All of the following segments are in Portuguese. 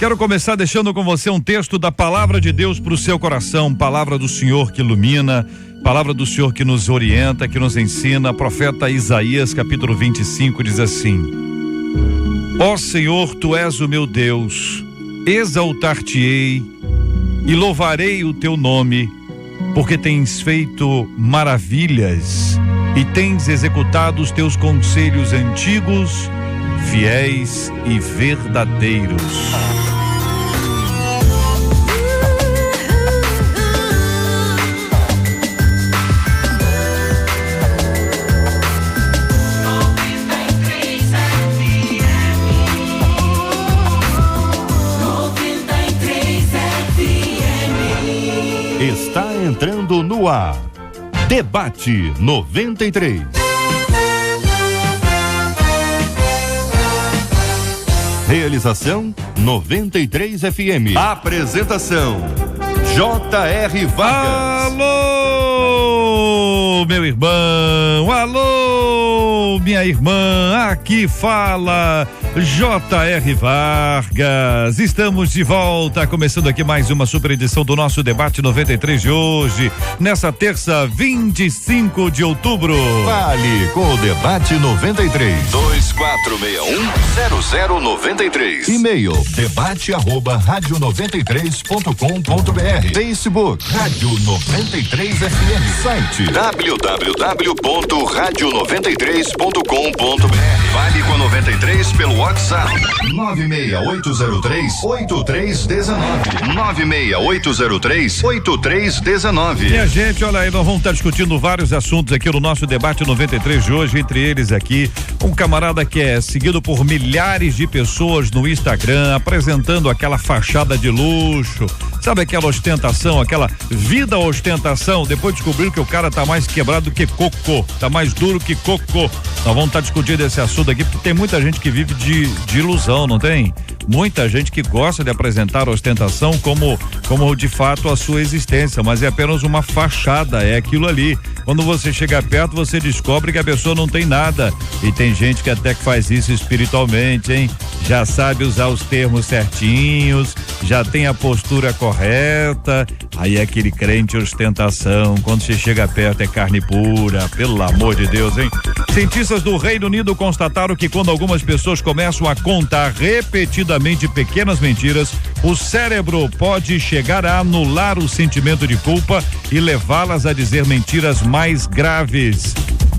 Quero começar deixando com você um texto da palavra de Deus para o seu coração, palavra do Senhor que ilumina, palavra do Senhor que nos orienta, que nos ensina. Profeta Isaías, capítulo 25, diz assim: Ó Senhor, tu és o meu Deus, exaltar-te-ei e louvarei o teu nome, porque tens feito maravilhas e tens executado os teus conselhos antigos, fiéis e verdadeiros. Está entrando no ar, Debate 93. Realização 93 FM. Apresentação J.R. Vargas. Alô, meu irmão, alô, minha irmã, aqui fala J.R. Vargas. Estamos de volta, começando aqui mais uma super edição do nosso Debate 93 de hoje, nessa terça, 25 de outubro. Fale com o Debate 93. 2461-0093. E-mail debate@radio93.com.br. Facebook Rádio 93 FM. Site www.radio93.com.br. Fale com a 93 pelo WhatsApp 96803-8319. 96803-8319. Minha gente, olha aí, nós vamos estar discutindo vários assuntos aqui no nosso Debate 93 de hoje, entre eles aqui um camarada que é seguido por milhares de pessoas no Instagram, apresentando aquela fachada de luxo, sabe, aquela ostentação, aquela vida ostentação. Depois descobriu que o cara tá mais quebrado que cocô, tá mais duro que cocô. Nós vamos estar discutindo esse assunto aqui, porque tem muita gente que vive de ilusão, não tem? Muita gente que gosta de apresentar a ostentação como de fato a sua existência, mas é apenas uma fachada, é aquilo ali. Quando você chega perto, você descobre que a pessoa não tem nada. E tem gente que até que faz isso espiritualmente, hein? Já sabe usar os termos certinhos, já tem a postura correta. Aí é aquele crente ostentação, quando você chega perto é carne pura, pelo amor de Deus, hein? Cientistas do Reino Unido constataram que quando algumas pessoas começam a contar repetidamente pequenas mentiras, o cérebro pode chegar a anular o sentimento de culpa e levá-las a dizer mentiras mais graves.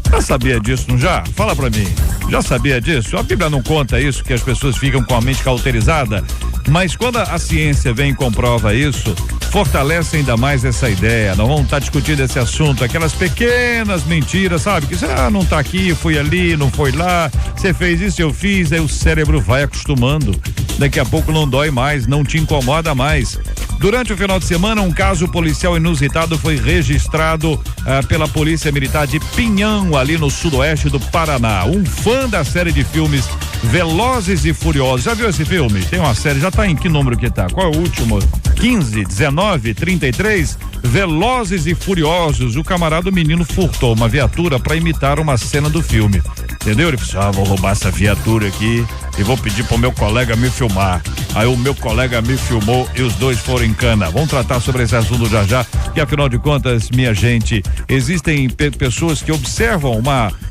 Já sabia disso, não já? Fala pra mim. Já sabia disso? A Bíblia não conta isso, que as pessoas ficam com a mente cauterizada, mas quando a ciência vem e comprova isso, fortalece ainda mais essa ideia. Nós vamos estar discutindo esse assunto, aquelas pequenas mentiras, sabe? Que você não tá aqui, fui ali, não foi lá, você fez isso, eu fiz, aí o cérebro vai acostumando. Daqui a pouco não dói mais, não te incomoda mais. Durante o final de semana, um caso policial inusitado foi registrado pela Polícia Militar de Pinhão, ali no sudoeste do Paraná. Um fã da série de filmes Velozes e Furiosos. Já viu esse filme? Tem uma série, já tá em que número que tá? Qual é o último? 15, 19, 33? Velozes e Furiosos. O camarada, o menino, furtou uma viatura para imitar uma cena do filme. Entendeu? Ele pensou, vou roubar essa viatura aqui e vou pedir pro meu colega me filmar. Aí o meu colega me filmou e os dois foram em cana. Vamos tratar sobre esse assunto já, que afinal de contas, minha gente, existem pessoas que observam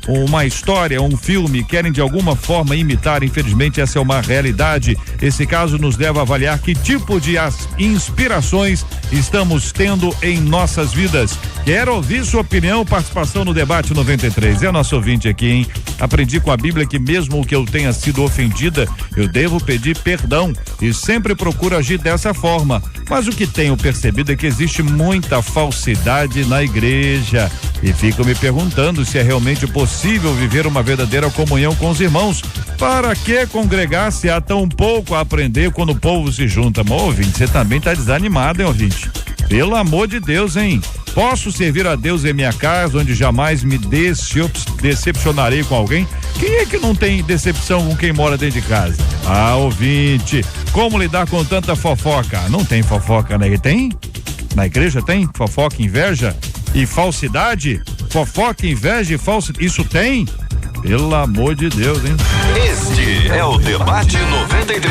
uma história, um filme, querem de alguma forma imitar. Infelizmente, essa é uma realidade. Esse caso nos leva a avaliar que tipo de inspirações estamos tendo em nossas vidas. Quero ouvir sua opinião, participação no Debate 93. É nosso ouvinte aqui, hein? Aprendi com a Bíblia que mesmo que eu tenha sido ofendida, eu devo pedir perdão e sempre procuro agir dessa forma. Mas o que tenho percebido é que existe muita falsidade na igreja e fico me perguntando se é realmente possível viver uma verdadeira comunhão com os irmãos. Para que congregar se há tão pouco a aprender quando o povo se junta? Mas, ouvinte, você também tá desanimado, hein, ouvinte? Pelo amor de Deus, hein? Posso servir a Deus em minha casa, onde jamais me decepcionarei com alguém? Quem é que não tem decepção com quem mora dentro de casa? Ah, ouvinte, como lidar com tanta fofoca? Não tem fofoca, né? Tem? Na igreja tem fofoca, inveja e falsidade? Fofoca, inveja e falsidade, isso tem? Pelo amor de Deus, hein? Este é o Debate 93.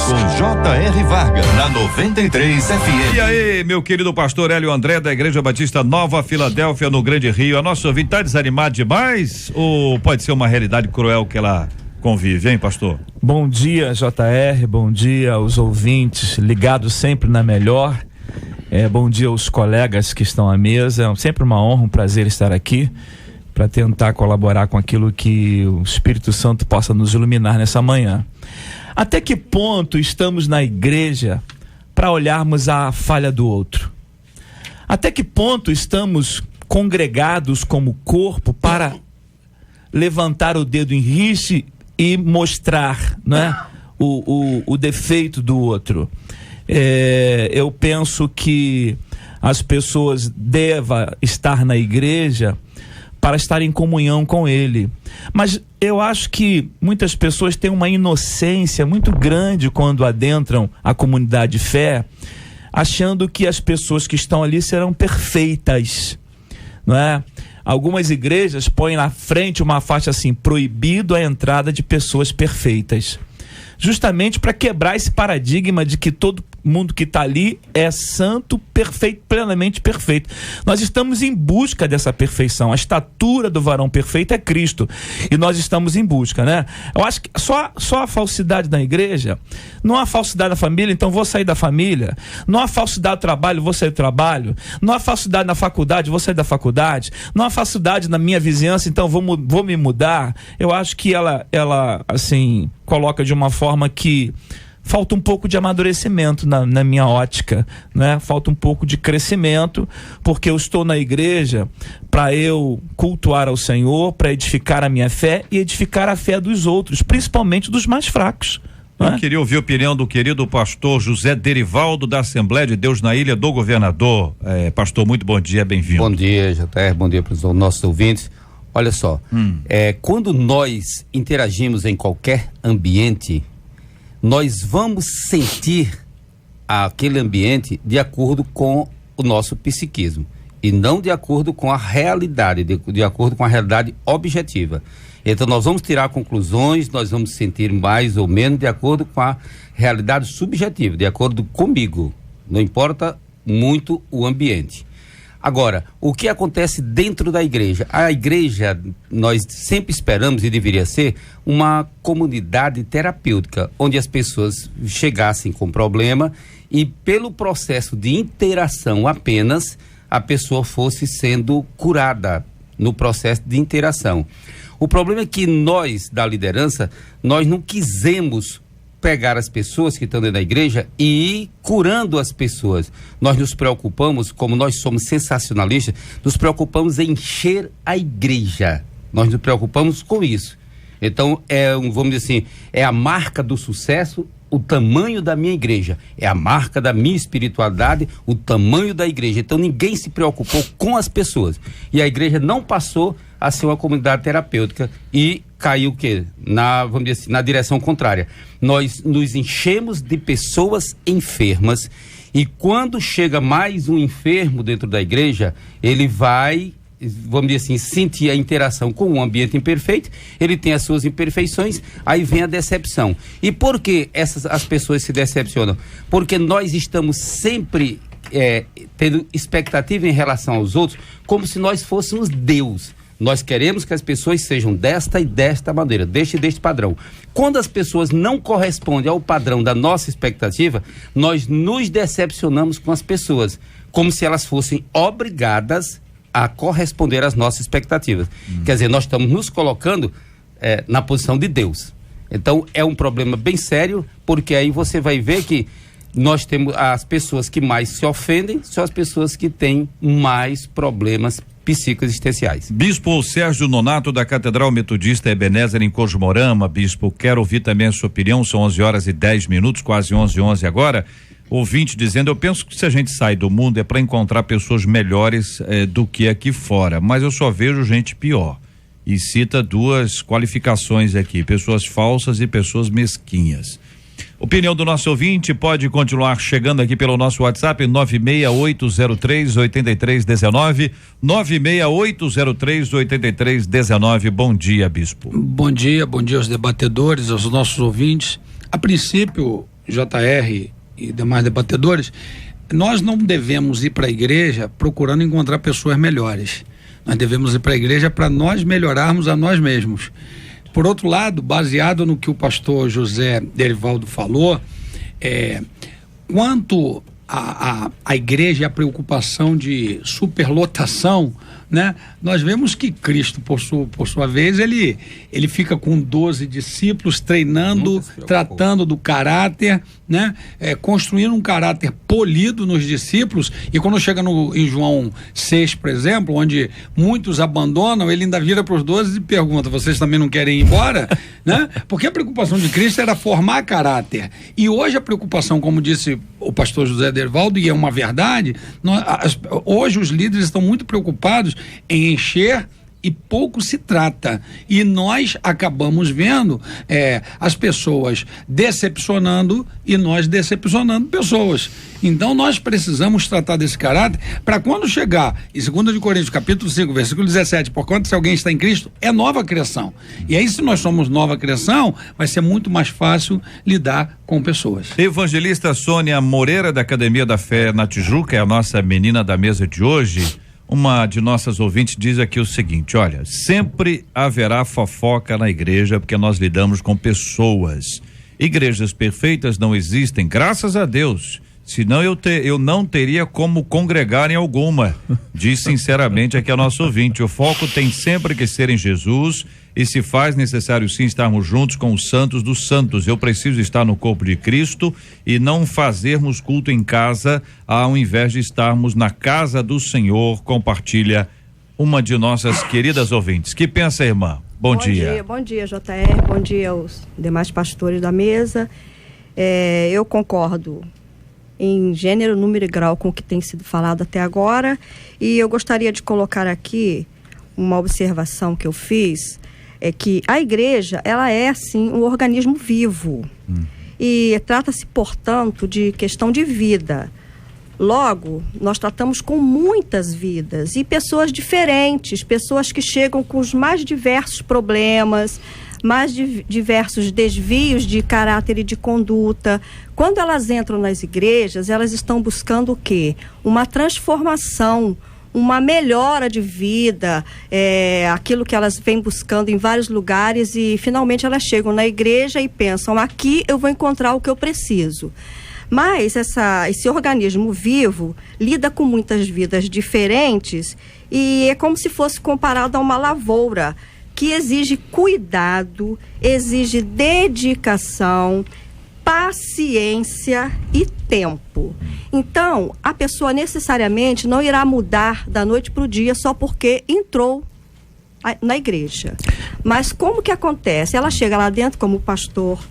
Com J.R. Vargas, na 93 FM. E aí, meu querido pastor Hélio André, da Igreja Batista Nova Filadélfia, no Grande Rio. A nossa ouvinte tá desanimada demais ou pode ser uma realidade cruel que ela convive, hein, pastor? Bom dia, JR, bom dia aos ouvintes ligados sempre na melhor. Bom dia aos colegas que estão à mesa. Sempre uma honra, um prazer estar aqui para tentar colaborar com aquilo que o Espírito Santo possa nos iluminar nessa manhã. Até que ponto estamos na igreja para olharmos a falha do outro? Até que ponto estamos congregados como corpo para levantar o dedo em rixe e mostrar, né, o defeito do outro? Eu penso que as pessoas devem estar na igreja para estar em comunhão com ele, mas eu acho que muitas pessoas têm uma inocência muito grande quando adentram a comunidade de fé, achando que as pessoas que estão ali serão perfeitas, não é? Algumas igrejas põem na frente uma faixa assim: proibido a entrada de pessoas perfeitas, justamente para quebrar esse paradigma de que todo mundo que está ali é santo, perfeito, plenamente perfeito. Nós estamos em busca dessa perfeição. A estatura do varão perfeito é Cristo, e nós estamos em busca, né? Eu acho que só a falsidade na igreja, não há falsidade na família, então vou sair da família. Não há falsidade no trabalho, vou sair do trabalho. Não há falsidade na faculdade, vou sair da faculdade. Não há falsidade na minha vizinhança, então vou me mudar. Eu acho que ela assim, coloca de uma forma que falta um pouco de amadurecimento na minha ótica, né? Falta um pouco de crescimento, porque eu estou na igreja para eu cultuar ao Senhor, para edificar a minha fé e edificar a fé dos outros, principalmente dos mais fracos. Eu queria ouvir a opinião do querido pastor José Derivaldo, da Assembleia de Deus na Ilha do Governador. Pastor, muito bom dia, bem-vindo. Bom dia, JR, bom dia para os nossos ouvintes. Olha só, quando nós interagimos em qualquer ambiente, nós vamos sentir aquele ambiente de acordo com o nosso psiquismo e não de acordo com a realidade, de acordo com a realidade objetiva. Então nós vamos tirar conclusões, nós vamos sentir mais ou menos de acordo com a realidade subjetiva, de acordo comigo. Não importa muito o ambiente. Agora, o que acontece dentro da igreja? A igreja, nós sempre esperamos, e deveria ser, uma comunidade terapêutica, onde as pessoas chegassem com problema e pelo processo de interação apenas, a pessoa fosse sendo curada no processo de interação. O problema é que nós, da liderança, nós não quisemos pegar as pessoas que estão dentro da igreja e ir curando as pessoas. Nós nos preocupamos, como nós somos sensacionalistas, nos preocupamos em encher a igreja. Nós nos preocupamos com isso. Então, vamos dizer assim, é a marca do sucesso, o tamanho da minha igreja. É a marca da minha espiritualidade, o tamanho da igreja. Então, ninguém se preocupou com as pessoas. E a igreja não passou a ser uma comunidade terapêutica e caiu o quê? Vamos dizer assim, na direção contrária. Nós nos enchemos de pessoas enfermas e quando chega mais um enfermo dentro da igreja, ele vai, vamos dizer assim, sentir a interação com um ambiente imperfeito, ele tem as suas imperfeições, aí vem a decepção. E por que as pessoas se decepcionam? Porque nós estamos sempre tendo expectativa em relação aos outros, como se nós fôssemos Deus. Nós queremos que as pessoas sejam desta e desta maneira, deste e deste padrão. Quando as pessoas não correspondem ao padrão da nossa expectativa, nós nos decepcionamos com as pessoas, como se elas fossem obrigadas a corresponder às nossas expectativas. Quer dizer, nós estamos nos colocando na posição de Deus. Então, é um problema bem sério, porque aí você vai ver que nós temos as pessoas que mais se ofendem, são as pessoas que têm mais problemas psicoexistenciais. Bispo Sérgio Nonato, da Catedral Metodista Ebenezer em Cosmorama. Bispo, quero ouvir também a sua opinião. São 11h10, quase 11h11 agora. Ouvinte dizendo: eu penso que se a gente sai do mundo é para encontrar pessoas melhores do que aqui fora, mas eu só vejo gente pior. E cita duas qualificações aqui: pessoas falsas e pessoas mesquinhas. Opinião do nosso ouvinte pode continuar chegando aqui pelo nosso WhatsApp 96803-8319, 96803-8319. Bom dia, bispo. Bom dia aos debatedores, aos nossos ouvintes. A princípio, JR e demais debatedores, nós não devemos ir para a igreja procurando encontrar pessoas melhores. Nós devemos ir para a igreja para nós melhorarmos a nós mesmos. Por outro lado, baseado no que o pastor José Derivaldo falou, quanto a igreja e a preocupação de superlotação, né? Nós vemos que Cristo, por sua vez, ele fica com 12 discípulos treinando, tratando do caráter, né? Construindo um caráter polido nos discípulos, e quando chega em João 6, por exemplo, onde muitos abandonam, ele ainda vira para os 12 e pergunta: vocês também não querem ir embora? Né? Porque a preocupação de Cristo era formar caráter, e hoje a preocupação, como disse o pastor José Derivaldo, e é uma verdade, hoje os líderes estão muito preocupados em encher e pouco se trata, e nós acabamos vendo as pessoas decepcionando e nós decepcionando pessoas. Então nós precisamos tratar desse caráter para quando chegar em 2 de Coríntios capítulo 5, versículo 17, porquanto se alguém está em Cristo, é nova criação. E aí, se nós somos nova criação, vai ser muito mais fácil lidar com pessoas. Evangelista Sônia Moreira, da Academia da Fé na Tijuca, é a nossa menina da mesa de hoje. Uma de nossas ouvintes diz aqui o seguinte: olha, sempre haverá fofoca na igreja porque nós lidamos com pessoas. Igrejas perfeitas não existem, graças a Deus. Senão eu não teria como congregar em alguma. Diz sinceramente aqui a nossa ouvinte. O foco tem sempre que ser em Jesus, e se faz necessário sim estarmos juntos com os santos dos santos. Eu preciso estar no corpo de Cristo e não fazermos culto em casa ao invés de estarmos na casa do Senhor, compartilha uma de nossas queridas ouvintes. Que pensa, irmã? Bom dia. Bom dia, JR, bom dia aos demais pastores da mesa. Eu concordo em gênero, número e grau com o que tem sido falado até agora, e eu gostaria de colocar aqui uma observação que eu fiz, é que a igreja, ela é sim um organismo vivo, e trata-se, portanto, de questão de vida. Logo, nós tratamos com muitas vidas e pessoas diferentes, pessoas que chegam com os mais diversos problemas, mais diversos desvios de caráter e de conduta. Quando elas entram nas igrejas, elas estão buscando o quê? Uma transformação, uma melhora de vida, aquilo que elas vêm buscando em vários lugares, e finalmente elas chegam na igreja e pensam: aqui eu vou encontrar o que eu preciso. Mas esse organismo vivo lida com muitas vidas diferentes, e é como se fosse comparado a uma lavoura que exige cuidado, exige dedicação, paciência e tempo. Então, a pessoa necessariamente não irá mudar da noite para o dia só porque entrou na igreja. Mas como que acontece? Ela chega lá dentro, como o pastor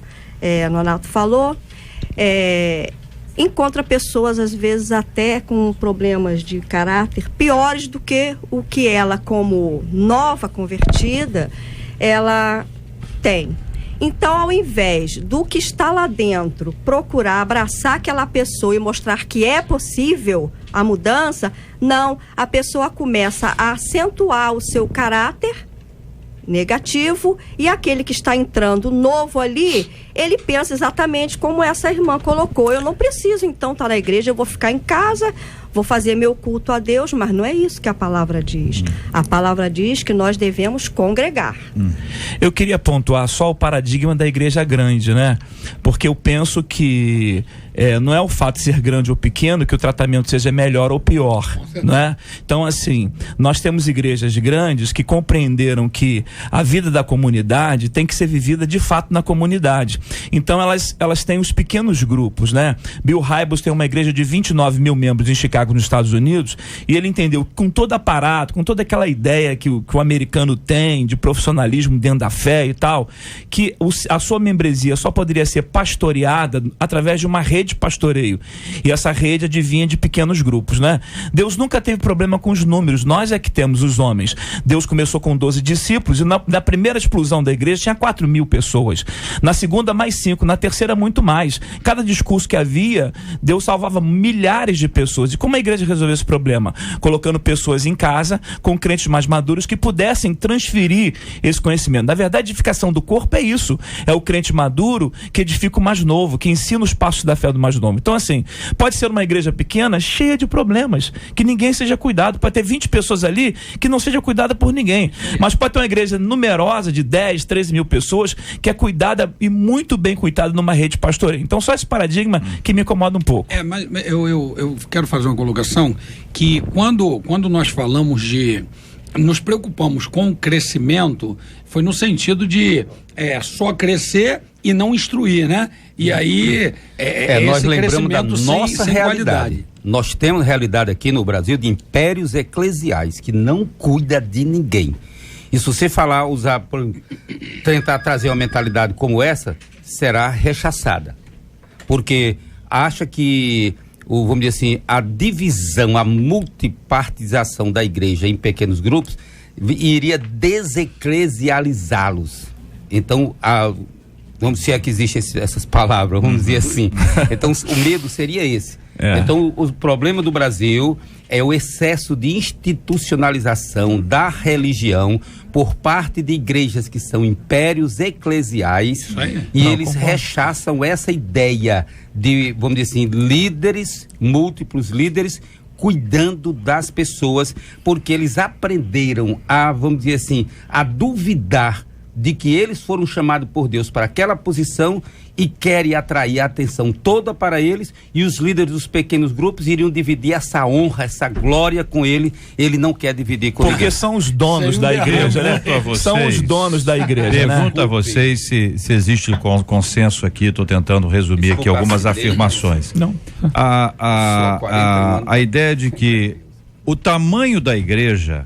Nonato falou, encontra pessoas, às vezes, até com problemas de caráter piores do que o que ela, como nova convertida, ela tem. Então, ao invés do que está lá dentro, procurar abraçar aquela pessoa e mostrar que é possível a mudança, não, a pessoa começa a acentuar o seu caráter negativo, e aquele que está entrando novo ali, ele pensa exatamente como essa irmã colocou: eu não preciso então estar na igreja, eu vou ficar em casa, vou fazer meu culto a Deus. Mas não é isso que a palavra diz. A palavra diz que nós devemos congregar. Eu queria pontuar só o paradigma da igreja grande, né? Porque eu penso que não é o fato de ser grande ou pequeno que o tratamento seja melhor ou pior, né? Então, assim, nós temos igrejas grandes que compreenderam que a vida da comunidade tem que ser vivida de fato na comunidade. Então, elas têm os pequenos grupos, né? Bill Hybels tem uma igreja de 29 mil membros em Chicago, nos Estados Unidos, e ele entendeu que com todo aparato, com toda aquela ideia que o americano tem de profissionalismo dentro da fé e tal, que a sua membresia só poderia ser pastoreada através de uma rede de pastoreio, e essa rede advinha de pequenos grupos, né? Deus nunca teve problema com os números, nós é que temos os homens. Deus começou com 12 discípulos, e na primeira explosão da igreja tinha 4.000 pessoas. Na segunda mais 5, na terceira muito mais. Cada discurso que havia, Deus salvava milhares de pessoas. E como a igreja resolveu esse problema? Colocando pessoas em casa, com crentes mais maduros, que pudessem transferir esse conhecimento. Na verdade, a edificação do corpo é isso. É o crente maduro que edifica o mais novo, que ensina os passos da fé do mais novo. Então, assim, pode ser uma igreja pequena, cheia de problemas, que ninguém seja cuidado. Pode ter 20 pessoas ali que não seja cuidada por ninguém. Mas pode ter uma igreja numerosa de 10, 13 mil pessoas que é cuidada e muito bem cuidada numa rede pastoreira. Então, só esse paradigma que me incomoda um pouco. Mas eu quero fazer uma colocação que quando nós falamos de nos preocupamos com o crescimento, foi no sentido de só crescer e não instruir, né? E aí nós esse lembramos da nossa sem realidade. qualidade. Nós temos realidade aqui no Brasil de impérios eclesiais que não cuida de ninguém. E se você tentar trazer uma mentalidade como essa, será rechaçada. Porque acha que, vamos dizer assim, a divisão, a multipartização da igreja em pequenos grupos iria deseclesializá-los. Então, vamos se é que existem essas palavras, vamos dizer assim. Então, o medo seria esse. Então, o problema do Brasil é o excesso de institucionalização da religião por parte de igrejas que são impérios eclesiais, eles rechaçam essa ideia de, vamos dizer assim, múltiplos líderes cuidando das pessoas, porque eles aprenderam vamos dizer assim, a duvidar de que eles foram chamados por Deus para aquela posição e querem atrair a atenção toda para eles, e os líderes dos pequenos grupos iriam dividir essa honra, essa glória com ele não quer dividir com Porque são os donos da igreja, né? São os donos da igreja, Pergunto a vocês se existe consenso aqui, estou tentando resumir aqui algumas afirmações. Não. A ideia de que o tamanho da igreja,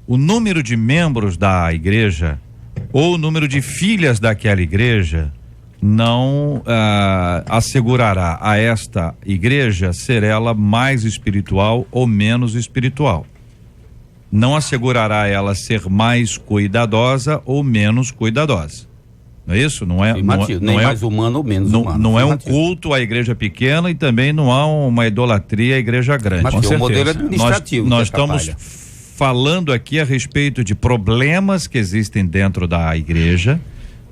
o número de membros da igreja, ou o número de filhas daquela igreja não assegurará a esta igreja ser ela mais espiritual ou menos espiritual. Não assegurará ela ser mais cuidadosa ou menos cuidadosa. Não é isso? Não é mais humano ou menos humano. Não é um culto à igreja pequena e também não há uma idolatria à igreja grande. Mas o modelo administrativo. Nós estamos falando aqui a respeito de problemas que existem dentro da igreja.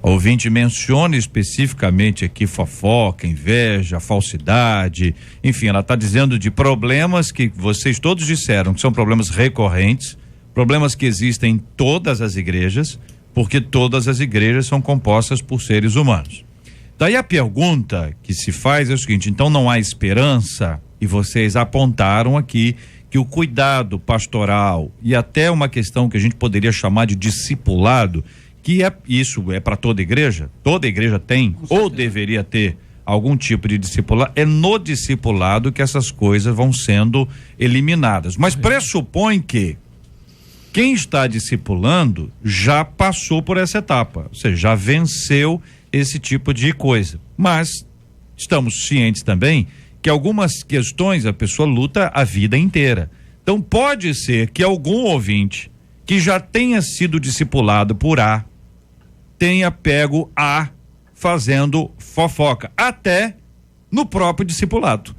O ouvinte menciona especificamente aqui fofoca, inveja, falsidade, enfim, ela está dizendo de problemas que vocês todos disseram que são problemas recorrentes, problemas que existem em todas as igrejas, porque todas as igrejas são compostas por seres humanos. Daí a pergunta que se faz é o seguinte: então não há esperança? E vocês apontaram aqui que o cuidado pastoral e até uma questão que a gente poderia chamar de discipulado, que isso é para toda igreja tem ou deveria ter algum tipo de discipulado, é no discipulado que essas coisas vão sendo eliminadas. Mas pressupõe que quem está discipulando já passou por essa etapa, ou seja, já venceu esse tipo de coisa. Mas estamos cientes também que algumas questões a pessoa luta a vida inteira. Então pode ser que algum ouvinte que já tenha sido discipulado por A tenha pego A fazendo fofoca, até no próprio discipulado.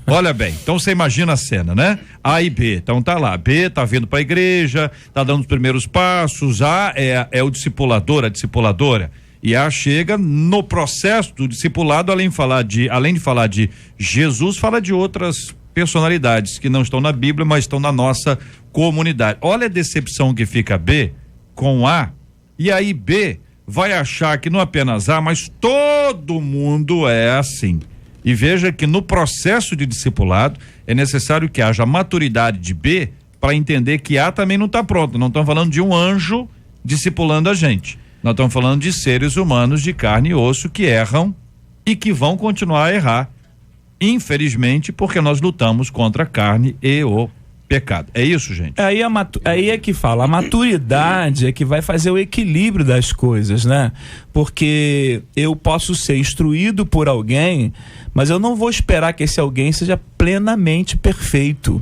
Olha bem, então você imagina a cena, né? A e B, então tá lá, B tá vindo para a igreja, tá dando os primeiros passos, A é o discipulador, a discipuladora, e A chega no processo do discipulado, além de falar de Jesus, fala de outras personalidades que não estão na Bíblia, mas estão na nossa comunidade. Olha a decepção que fica B com A, e aí B vai achar que não apenas A, mas todo mundo é assim. E veja que no processo de discipulado é necessário que haja maturidade de B para entender que A também não está pronto. Não estamos falando de um anjo discipulando a gente. Nós estamos falando de seres humanos de carne e osso que erram e que vão continuar a errar. Infelizmente, porque nós lutamos contra a carne e o pecado. É isso, gente? Aí é que fala, a maturidade é que vai fazer o equilíbrio das coisas, né? Porque eu posso ser instruído por alguém, mas eu não vou esperar que esse alguém seja plenamente perfeito,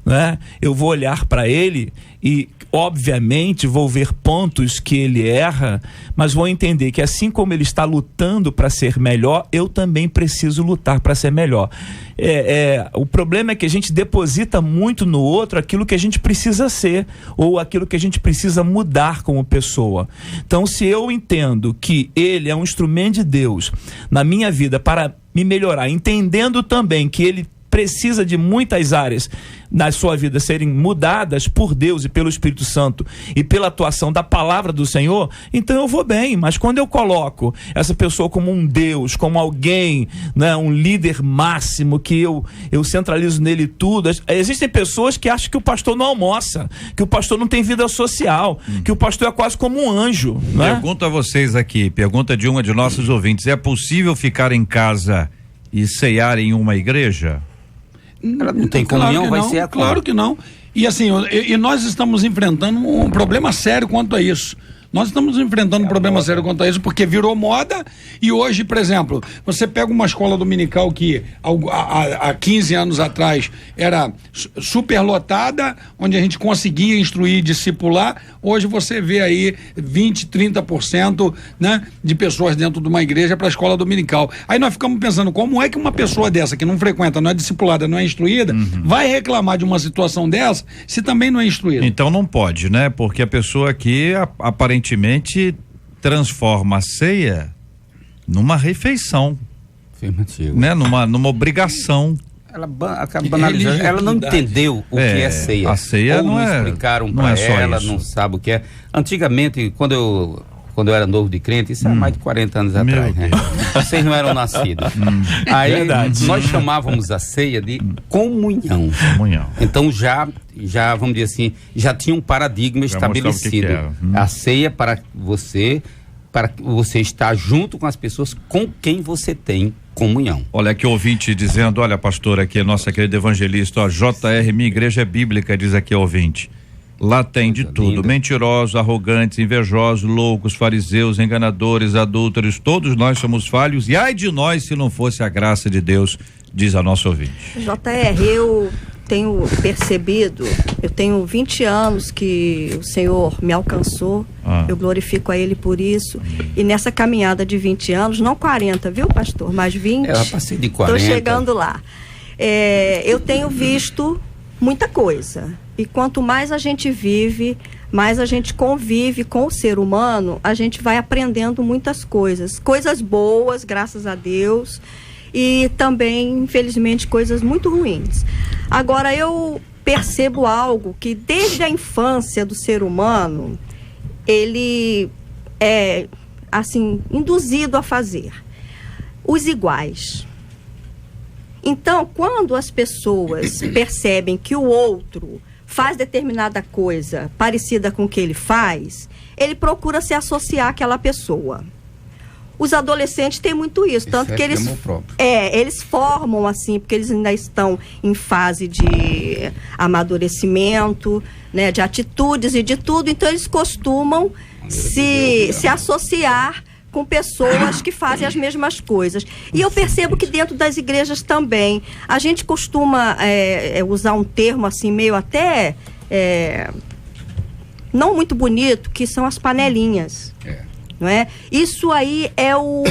né? Eu vou olhar para ele e obviamente vou ver pontos que ele erra, mas vou entender que assim como ele está lutando para ser melhor, eu também preciso lutar para ser melhor. O problema é que a gente deposita muito no outro aquilo que a gente precisa ser, ou aquilo que a gente precisa mudar como pessoa. Então, se eu entendo que ele é um instrumento de Deus na minha vida para me melhorar, entendendo também que ele precisa de muitas áreas na sua vida serem mudadas por Deus e pelo Espírito Santo e pela atuação da palavra do Senhor, então eu vou bem. Mas quando eu coloco essa pessoa como um Deus, como alguém, né, um líder máximo, que eu centralizo nele tudo, existem pessoas que acham que o pastor não almoça, que o pastor não tem vida social, que o pastor é quase como um anjo, né? Pergunto a vocês aqui, pergunta de uma de nossos ouvintes: é possível ficar em casa e ceiar em uma igreja? Ela não tem comunhão, vai ser a Claro que não. E assim, nós estamos enfrentando um problema sério quanto a isso. Nós estamos enfrentando um problema sério quanto a isso, porque virou moda. E hoje, por exemplo, você pega uma escola dominical que há 15 anos atrás era superlotada, onde a gente conseguia instruir e discipular. Hoje você vê aí 20%, 30%, né, de pessoas dentro de uma igreja para a escola dominical. Aí nós ficamos pensando, como é que uma pessoa dessa que não frequenta, não é discipulada, não é instruída, vai reclamar de uma situação dessa se também não é instruída? Então não pode, né? Porque a pessoa aqui aparentemente transforma a ceia numa refeição, né? Numa obrigação. Ela acaba banalizando. Ela não entendeu o que é ceia. A ceia ou não explicaram para ela, não sabe o que é. Antigamente, quando eu era novo de crente, isso há mais de 40 anos atrás, né? Vocês não eram nascidos. Aí nós chamávamos a ceia de comunhão. Então já vamos dizer assim, já tinha um paradigma estabelecido. A ceia para você estar junto com as pessoas com quem você tem comunhão. Olha aqui o ouvinte dizendo: olha, pastor, aqui é nossa querida evangelista, JR, minha igreja é bíblica, diz aqui o ouvinte. Lá tem de tudo: mentirosos, arrogantes, invejosos, loucos, fariseus, enganadores, adúlteros, todos nós somos falhos, e ai de nós se não fosse a graça de Deus, diz a nossa ouvinte. JR, eu tenho percebido, eu tenho 20 anos que o Senhor me alcançou, eu glorifico a Ele por isso, e nessa caminhada de 20 anos, não 40, viu, pastor, mas 20, eu passei de 40. Estou chegando lá. Eu tenho visto muita coisa. E quanto mais a gente vive, mais a gente convive com o ser humano, a gente vai aprendendo muitas coisas. Coisas boas, graças a Deus, e também, infelizmente, coisas muito ruins. Agora, eu percebo algo que desde a infância do ser humano, ele é, assim, induzido a fazer. Os iguais. Então, quando as pessoas percebem que o outro faz determinada coisa parecida com o que ele faz, ele procura se associar àquela pessoa. Os adolescentes têm muito isso, tanto que eles formam assim, porque eles ainda estão em fase de amadurecimento, né, de atitudes e de tudo, então eles costumam se associar com pessoas que fazem as mesmas coisas. E eu percebo que dentro das igrejas também, a gente costuma usar um termo assim, meio até não muito bonito, que são as panelinhas. Não é? Isso aí é o...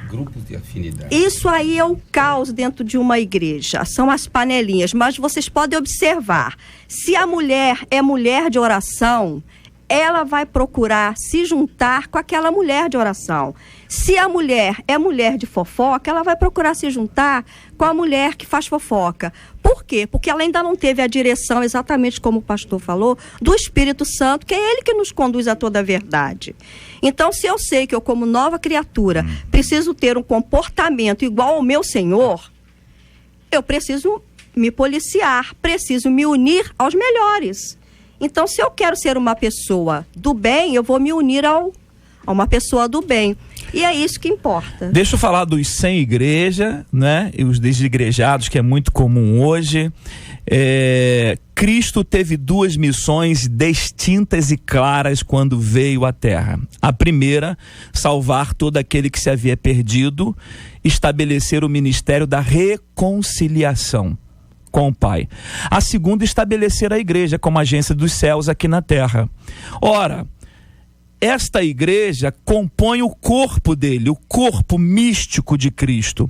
Grupos de afinidade. Isso aí é o caos dentro de uma igreja, são as panelinhas. Mas vocês podem observar, se a mulher é mulher de oração, ela vai procurar se juntar com aquela mulher de oração. Se a mulher é mulher de fofoca, ela vai procurar se juntar com a mulher que faz fofoca. Por quê? Porque ela ainda não teve a direção, exatamente como o pastor falou, do Espírito Santo, que é ele que nos conduz a toda a verdade. Então, se eu sei que eu, como nova criatura, preciso ter um comportamento igual ao meu Senhor, eu preciso me policiar, preciso me unir aos melhores. Então, se eu quero ser uma pessoa do bem, eu vou me unir a uma pessoa do bem. E é isso que importa. Deixa eu falar dos sem igreja, né? E os desigrejados, que é muito comum hoje. Cristo teve duas missões distintas e claras quando veio à Terra. A primeira, salvar todo aquele que se havia perdido, estabelecer o ministério da reconciliação com o Pai. A segunda, estabelecer a igreja como agência dos céus aqui na terra. Ora, esta igreja compõe o corpo dele, o corpo místico de Cristo.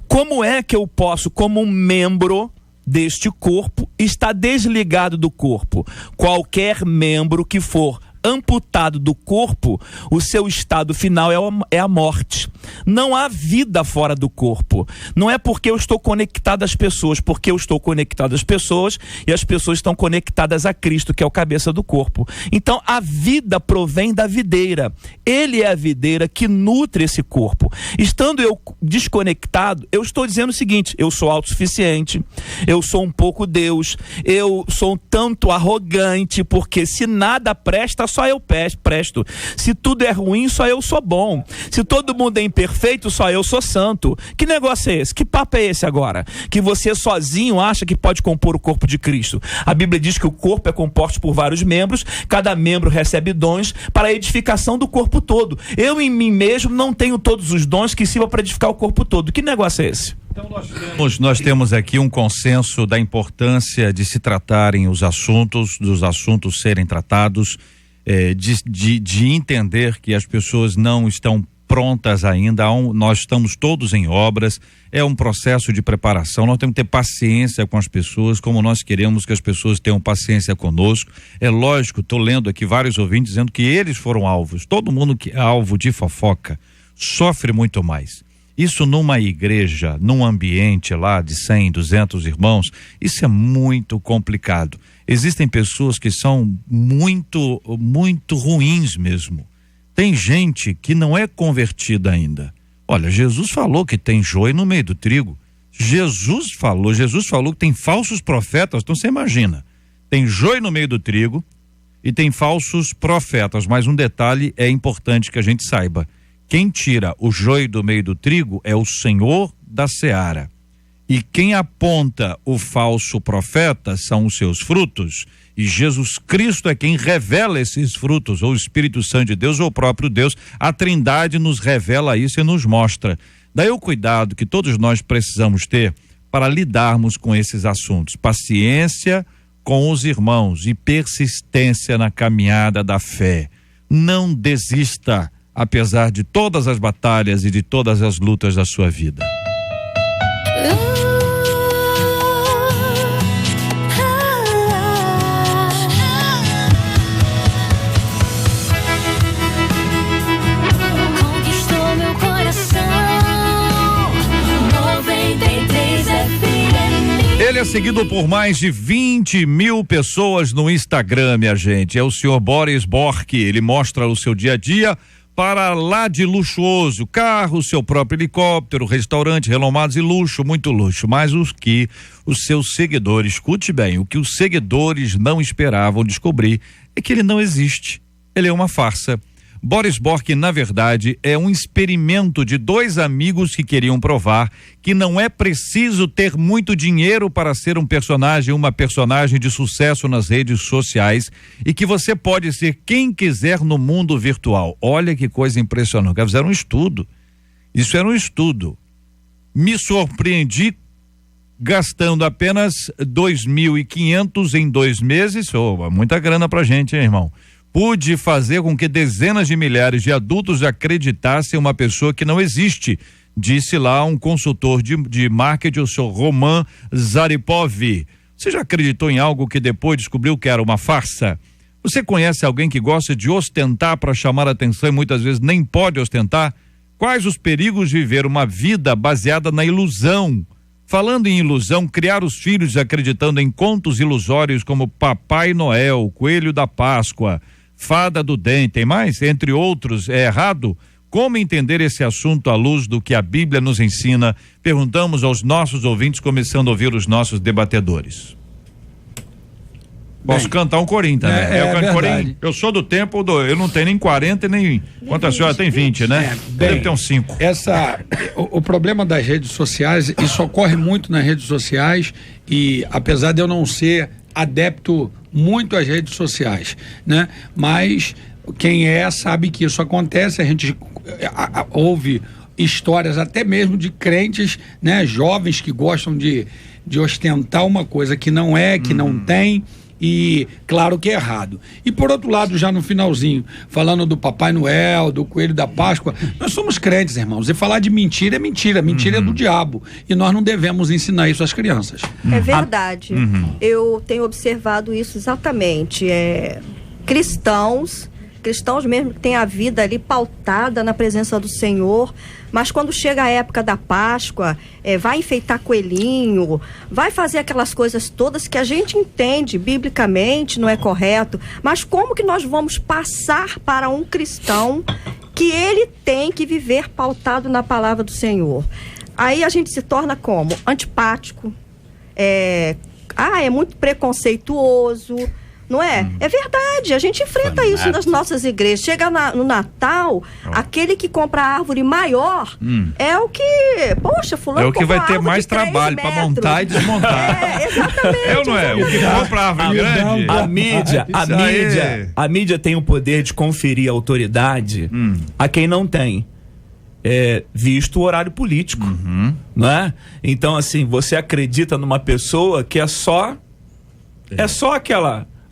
Como é que eu posso, como um membro deste corpo, estar desligado do corpo? Qualquer membro que for amputado do corpo, o seu estado final é a morte. Não há vida fora do corpo. Não é porque eu estou conectado às pessoas, porque eu estou conectado às pessoas e as pessoas estão conectadas a Cristo, que é o cabeça do corpo. Então a vida provém da videira. Ele é a videira que nutre esse corpo. Estando eu desconectado, eu estou dizendo o seguinte: eu sou autossuficiente, eu sou um pouco Deus, eu sou um tanto arrogante, porque se nada presta, só eu presto. Se tudo é ruim, só eu sou bom. Se todo mundo é imperfeito, só eu sou santo. Que negócio é esse? Que papo é esse agora? Que você sozinho acha que pode compor o corpo de Cristo. A Bíblia diz que o corpo é composto por vários membros, cada membro recebe dons para a edificação do corpo todo. Eu em mim mesmo não tenho todos os dons que sirvam para edificar o corpo todo. Que negócio é esse? Então nós temos aqui um consenso da importância de se tratarem os assuntos, dos assuntos serem tratados, de entender que as pessoas não estão prontas ainda, nós estamos todos em obras, é um processo de preparação, nós temos que ter paciência com as pessoas, como nós queremos que as pessoas tenham paciência conosco. É lógico, estou lendo aqui vários ouvintes dizendo que eles foram alvos. Todo mundo que é alvo de fofoca sofre muito mais. Isso numa igreja, num ambiente lá de 100, 200 irmãos, isso é muito complicado. Existem pessoas que são muito, muito ruins mesmo. Tem gente que não é convertida ainda. Olha, Jesus falou que tem joio no meio do trigo. Jesus falou que tem falsos profetas, então você imagina. Tem joio no meio do trigo e tem falsos profetas, mas um detalhe é importante que a gente saiba. Quem tira o joio do meio do trigo é o Senhor da seara. E quem aponta o falso profeta são os seus frutos. E Jesus Cristo é quem revela esses frutos, ou o Espírito Santo de Deus, ou o próprio Deus. A Trindade nos revela isso e nos mostra. Daí o cuidado que todos nós precisamos ter para lidarmos com esses assuntos. Paciência com os irmãos e persistência na caminhada da fé. Não desista, apesar de todas as batalhas e de todas as lutas da sua vida. Conquistou meu coração. 93 FM. Ele é seguido por mais de 20 mil pessoas no Instagram, minha gente. É o senhor Boris Bork. Ele mostra o seu dia a dia para lá de luxuoso, carro, seu próprio helicóptero, restaurante, renomados e luxo, muito luxo, mas os que os seus seguidores, escute bem, o que os seguidores não esperavam descobrir é que ele não existe, ele é uma farsa. Boris Bork, na verdade, é um experimento de dois amigos que queriam provar que não é preciso ter muito dinheiro para ser um personagem, uma personagem de sucesso nas redes sociais e que você pode ser quem quiser no mundo virtual. Olha que coisa impressionante. Eles fizeram um estudo. Isso era um estudo. Me surpreendi gastando apenas 2.500 em 2 meses. Muita grana pra gente, hein, irmão? Pude fazer com que dezenas de milhares de adultos acreditassem em uma pessoa que não existe, disse lá um consultor de marketing, o senhor Roman Zaripov. Você já acreditou em algo que depois descobriu que era uma farsa? Você conhece alguém que gosta de ostentar para chamar a atenção e muitas vezes nem pode ostentar? Quais os perigos de viver uma vida baseada na ilusão? Falando em ilusão, criar os filhos acreditando em contos ilusórios como Papai Noel, Coelho da Páscoa, Fada do Dente, tem mais? Entre outros, é errado? Como entender esse assunto à luz do que a Bíblia nos ensina? Perguntamos aos nossos ouvintes, começando a ouvir os nossos debatedores. Posso cantar um corinho também. Eu canto corinho. Eu sou do tempo eu não tenho nem 40 nem. Quantas senhora tem 20, né? Deve ter uns 5. O problema das redes sociais, isso ocorre muito nas redes sociais e apesar de eu não ser adepto muito às redes sociais, né? Mas quem sabe que isso acontece, a gente ouve histórias até mesmo de crentes, né? Jovens que gostam de de ostentar uma coisa que não é, que não tem, e claro que é errado. E por outro lado, já no finalzinho, falando do Papai Noel, do Coelho da Páscoa, nós somos crentes, irmãos, e falar de mentira é mentira é do diabo, e nós não devemos ensinar isso às crianças. É verdade. Eu tenho observado isso exatamente. Cristãos mesmo que têm a vida ali pautada na presença do Senhor, mas quando chega a época da Páscoa, vai enfeitar coelhinho, vai fazer aquelas coisas todas que a gente entende biblicamente, não é correto, mas como que nós vamos passar para um cristão que ele tem que viver pautado na palavra do Senhor? Aí a gente se torna como? Antipático, é muito preconceituoso, não é? É verdade, a gente enfrenta isso nas nossas igrejas. Chega no Natal, aquele que compra a árvore maior é o que, poxa, fulano é o que vai ter mais 3 trabalho para metros. montar e desmontar. Exatamente. É ou não é? O que compra a árvore grande. A mídia tem o poder de conferir autoridade a quem não tem. Visto o horário político, não é? Então, assim, você acredita numa pessoa que é só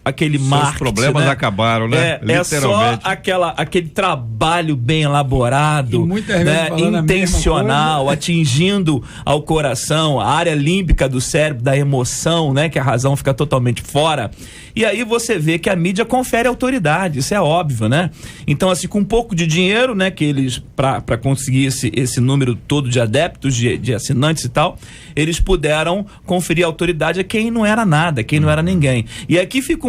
aquele marketing, os problemas, né? Acabaram, né? Literalmente. É só aquele trabalho bem elaborado, né? Intencional, atingindo ao coração, a área límbica do cérebro, da emoção, né? Que a razão fica totalmente fora. E aí você vê que a mídia confere autoridade, isso é óbvio, né? Então, assim, com um pouco de dinheiro, né? Que eles, para conseguir esse número todo de adeptos, de assinantes e tal, eles puderam conferir autoridade a quem não era nada, quem não era ninguém. E aqui fica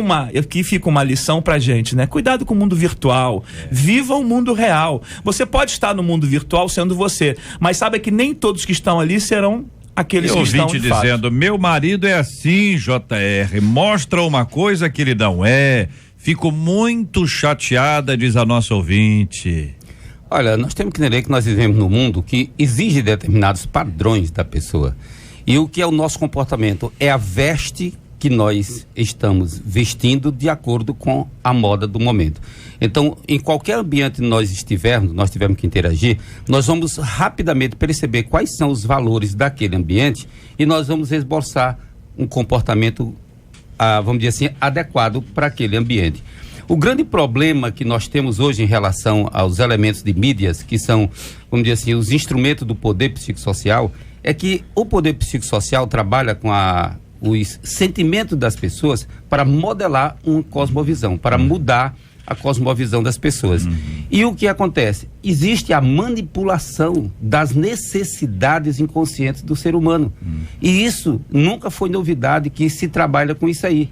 uma lição pra gente, né? Cuidado com o mundo virtual. Viva o mundo real. Você pode estar no mundo virtual sendo você, mas sabe que nem todos que estão ali serão aqueles que estão de fato. Dizendo, meu marido é assim, JR, mostra uma coisa que ele não é. Fico muito chateada, diz a nossa ouvinte. Olha, nós temos que entender que nós vivemos num mundo que exige determinados padrões da pessoa. E o que é o nosso comportamento? É a veste que nós estamos vestindo de acordo com a moda do momento. Então, em qualquer ambiente que nós tivermos que interagir, nós vamos rapidamente perceber quais são os valores daquele ambiente e nós vamos esboçar um comportamento, vamos dizer assim, adequado para aquele ambiente. O grande problema que nós temos hoje em relação aos elementos de mídias, que são, vamos dizer assim, os instrumentos do poder psicossocial, é que o poder psicossocial trabalha com os sentimentos das pessoas para modelar uma cosmovisão, para mudar a cosmovisão das pessoas. E o que acontece? Existe a manipulação das necessidades inconscientes do ser humano. E isso nunca foi novidade que se trabalha com isso aí.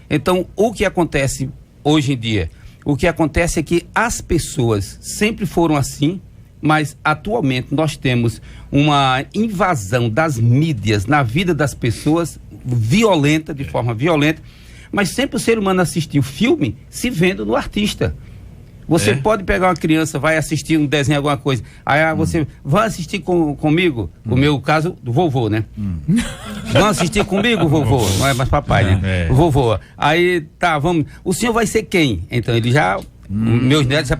Então, o que acontece hoje em dia? O que acontece é que as pessoas sempre foram assim, mas atualmente nós temos uma invasão das mídias na vida das pessoas violenta, de forma violenta, mas sempre o ser humano assistiu filme se vendo no artista. Você pode pegar uma criança, vai assistir um desenho, alguma coisa, aí você vai assistir comigo, o meu caso, do vovô, né? Vão assistir comigo, vovô? Não é mais papai, né? Vovô. Aí, tá, vamos. O senhor vai ser quem? Então ele já, meus netos já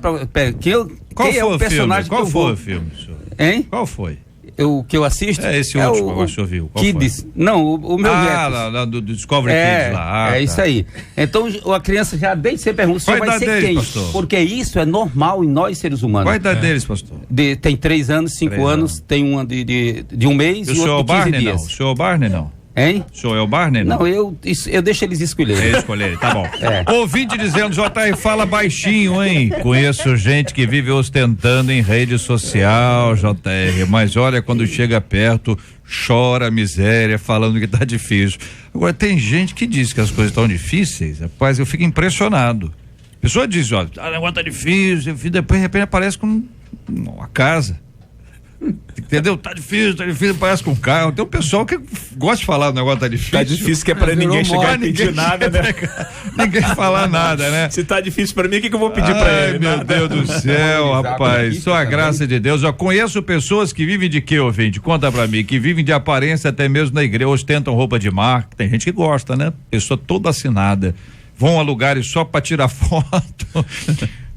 quem é o personagem? Qual foi o filme, senhor? Hein? Qual foi? O que eu assisto? Esse último que o senhor viu. Kids. Não, o meu neto. Lá do Discovery Kids lá. Isso aí. Então a criança já desde sempre pergunta, você vai ser quem? Pastor? Porque isso é normal em nós seres humanos. Qual a idade deles, pastor? Tem 3 anos, 5 anos, tem uma de um mês e outro de 15 dias. Não? O senhor Barney não? Hein? O senhor é o Barney, não? Não, eu deixo eles escolherem. Tá bom. Ouvinte dizendo, JR, fala baixinho, hein? Conheço gente que vive ostentando em rede social, JR, mas olha, quando chega perto, chora miséria, falando que tá difícil. Agora, tem gente que diz que as coisas estão difíceis, rapaz, eu fico impressionado. A pessoa diz, ó, o negócio tá difícil, depois de repente aparece com uma casa. Entendeu? Tá difícil, parece com carro. Tem um pessoal que gosta de falar o negócio tá difícil. Tá difícil que é pra ninguém chegar e pedir nada, né? Ninguém falar nada, né? Se tá difícil pra mim, o que eu vou pedir pra ele? Meu Deus do céu, rapaz. Só a graça de Deus. Eu conheço pessoas que vivem de quê, ouvinte? Conta pra mim. Que vivem de aparência até mesmo na igreja, ostentam roupa de marca. Tem gente que gosta, né? Pessoa toda assinada. Vão a lugares só pra tirar foto.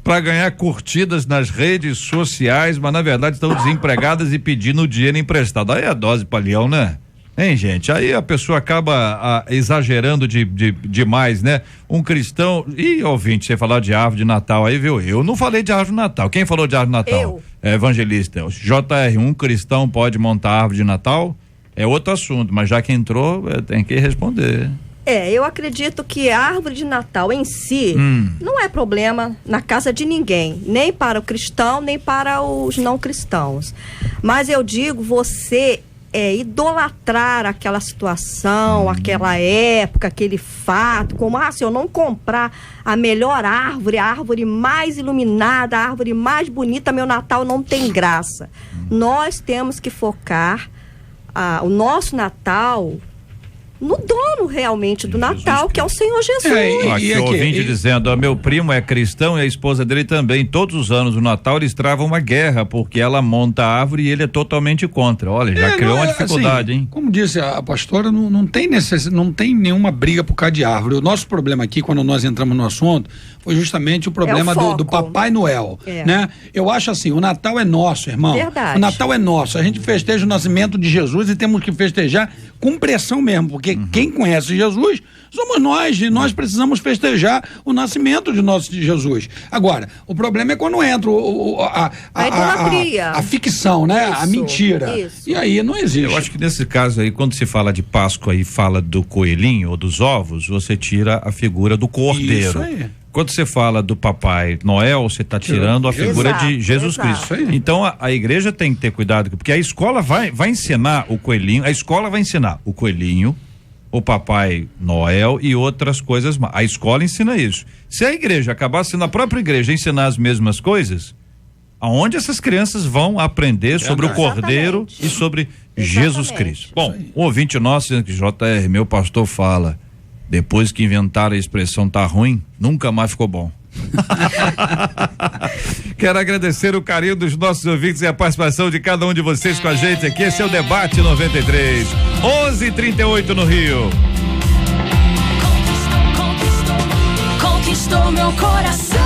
Para ganhar curtidas nas redes sociais, mas na verdade estão desempregadas e pedindo dinheiro emprestado. Aí é a dose pra leão, né? Hein, gente? Aí a pessoa acaba exagerando demais, né? Um cristão. Ih, ouvinte, você falar de árvore de Natal aí, viu? Eu não falei de árvore de Natal. Quem falou de árvore de Natal? Eu. É evangelista. JR, um cristão pode montar árvore de Natal? É outro assunto, mas já que entrou, tem que responder. Eu acredito que a árvore de Natal em si não é problema na casa de ninguém, nem para o cristão, nem para os não cristãos. Mas eu digo, você idolatrar aquela situação, aquela época, aquele fato, como, se eu não comprar a melhor árvore, a árvore mais iluminada, a árvore mais bonita, meu Natal não tem graça. Nós temos que focar o nosso Natal no dono realmente do Natal, que é o Senhor Jesus. Aqui o ouvinte dizendo, meu primo é cristão e a esposa dele também, todos os anos no Natal eles travam uma guerra, porque ela monta a árvore e ele é totalmente contra. Olha, já criou uma dificuldade, assim, hein? Como disse a pastora, não tem nenhuma briga por causa de árvore. O nosso problema aqui, quando nós entramos no assunto, foi justamente o problema do Papai Noel, né? Eu acho assim, o Natal é nosso, irmão. Verdade. O Natal é nosso. A gente festeja o nascimento de Jesus e temos que festejar com pressão mesmo, porque quem conhece Jesus somos nós, e nós precisamos festejar o nascimento de nosso Jesus. Agora, o problema é quando entra a ficção, né? Isso, a mentira. isso. E aí não existe. Eu acho que nesse caso aí, quando se fala de Páscoa e fala do coelhinho ou dos ovos, você tira a figura do cordeiro. Isso aí. Quando você fala do Papai Noel, você está tirando a figura de Jesus Cristo. Então a igreja tem que ter cuidado, porque a escola vai ensinar o coelhinho, o Papai Noel e outras coisas mais. A escola ensina isso. Se a igreja acabar sendo a própria igreja ensinar as mesmas coisas, aonde essas crianças vão aprender sobre o Cordeiro e sobre Jesus Cristo? Bom, o ouvinte nosso, que JR, meu pastor, fala, depois que inventaram a expressão tá ruim, nunca mais ficou bom. Quero agradecer o carinho dos nossos ouvintes e a participação de cada um de vocês com a gente aqui. Esse é o Debate 93, 11:38 no Rio. Conquistou meu coração.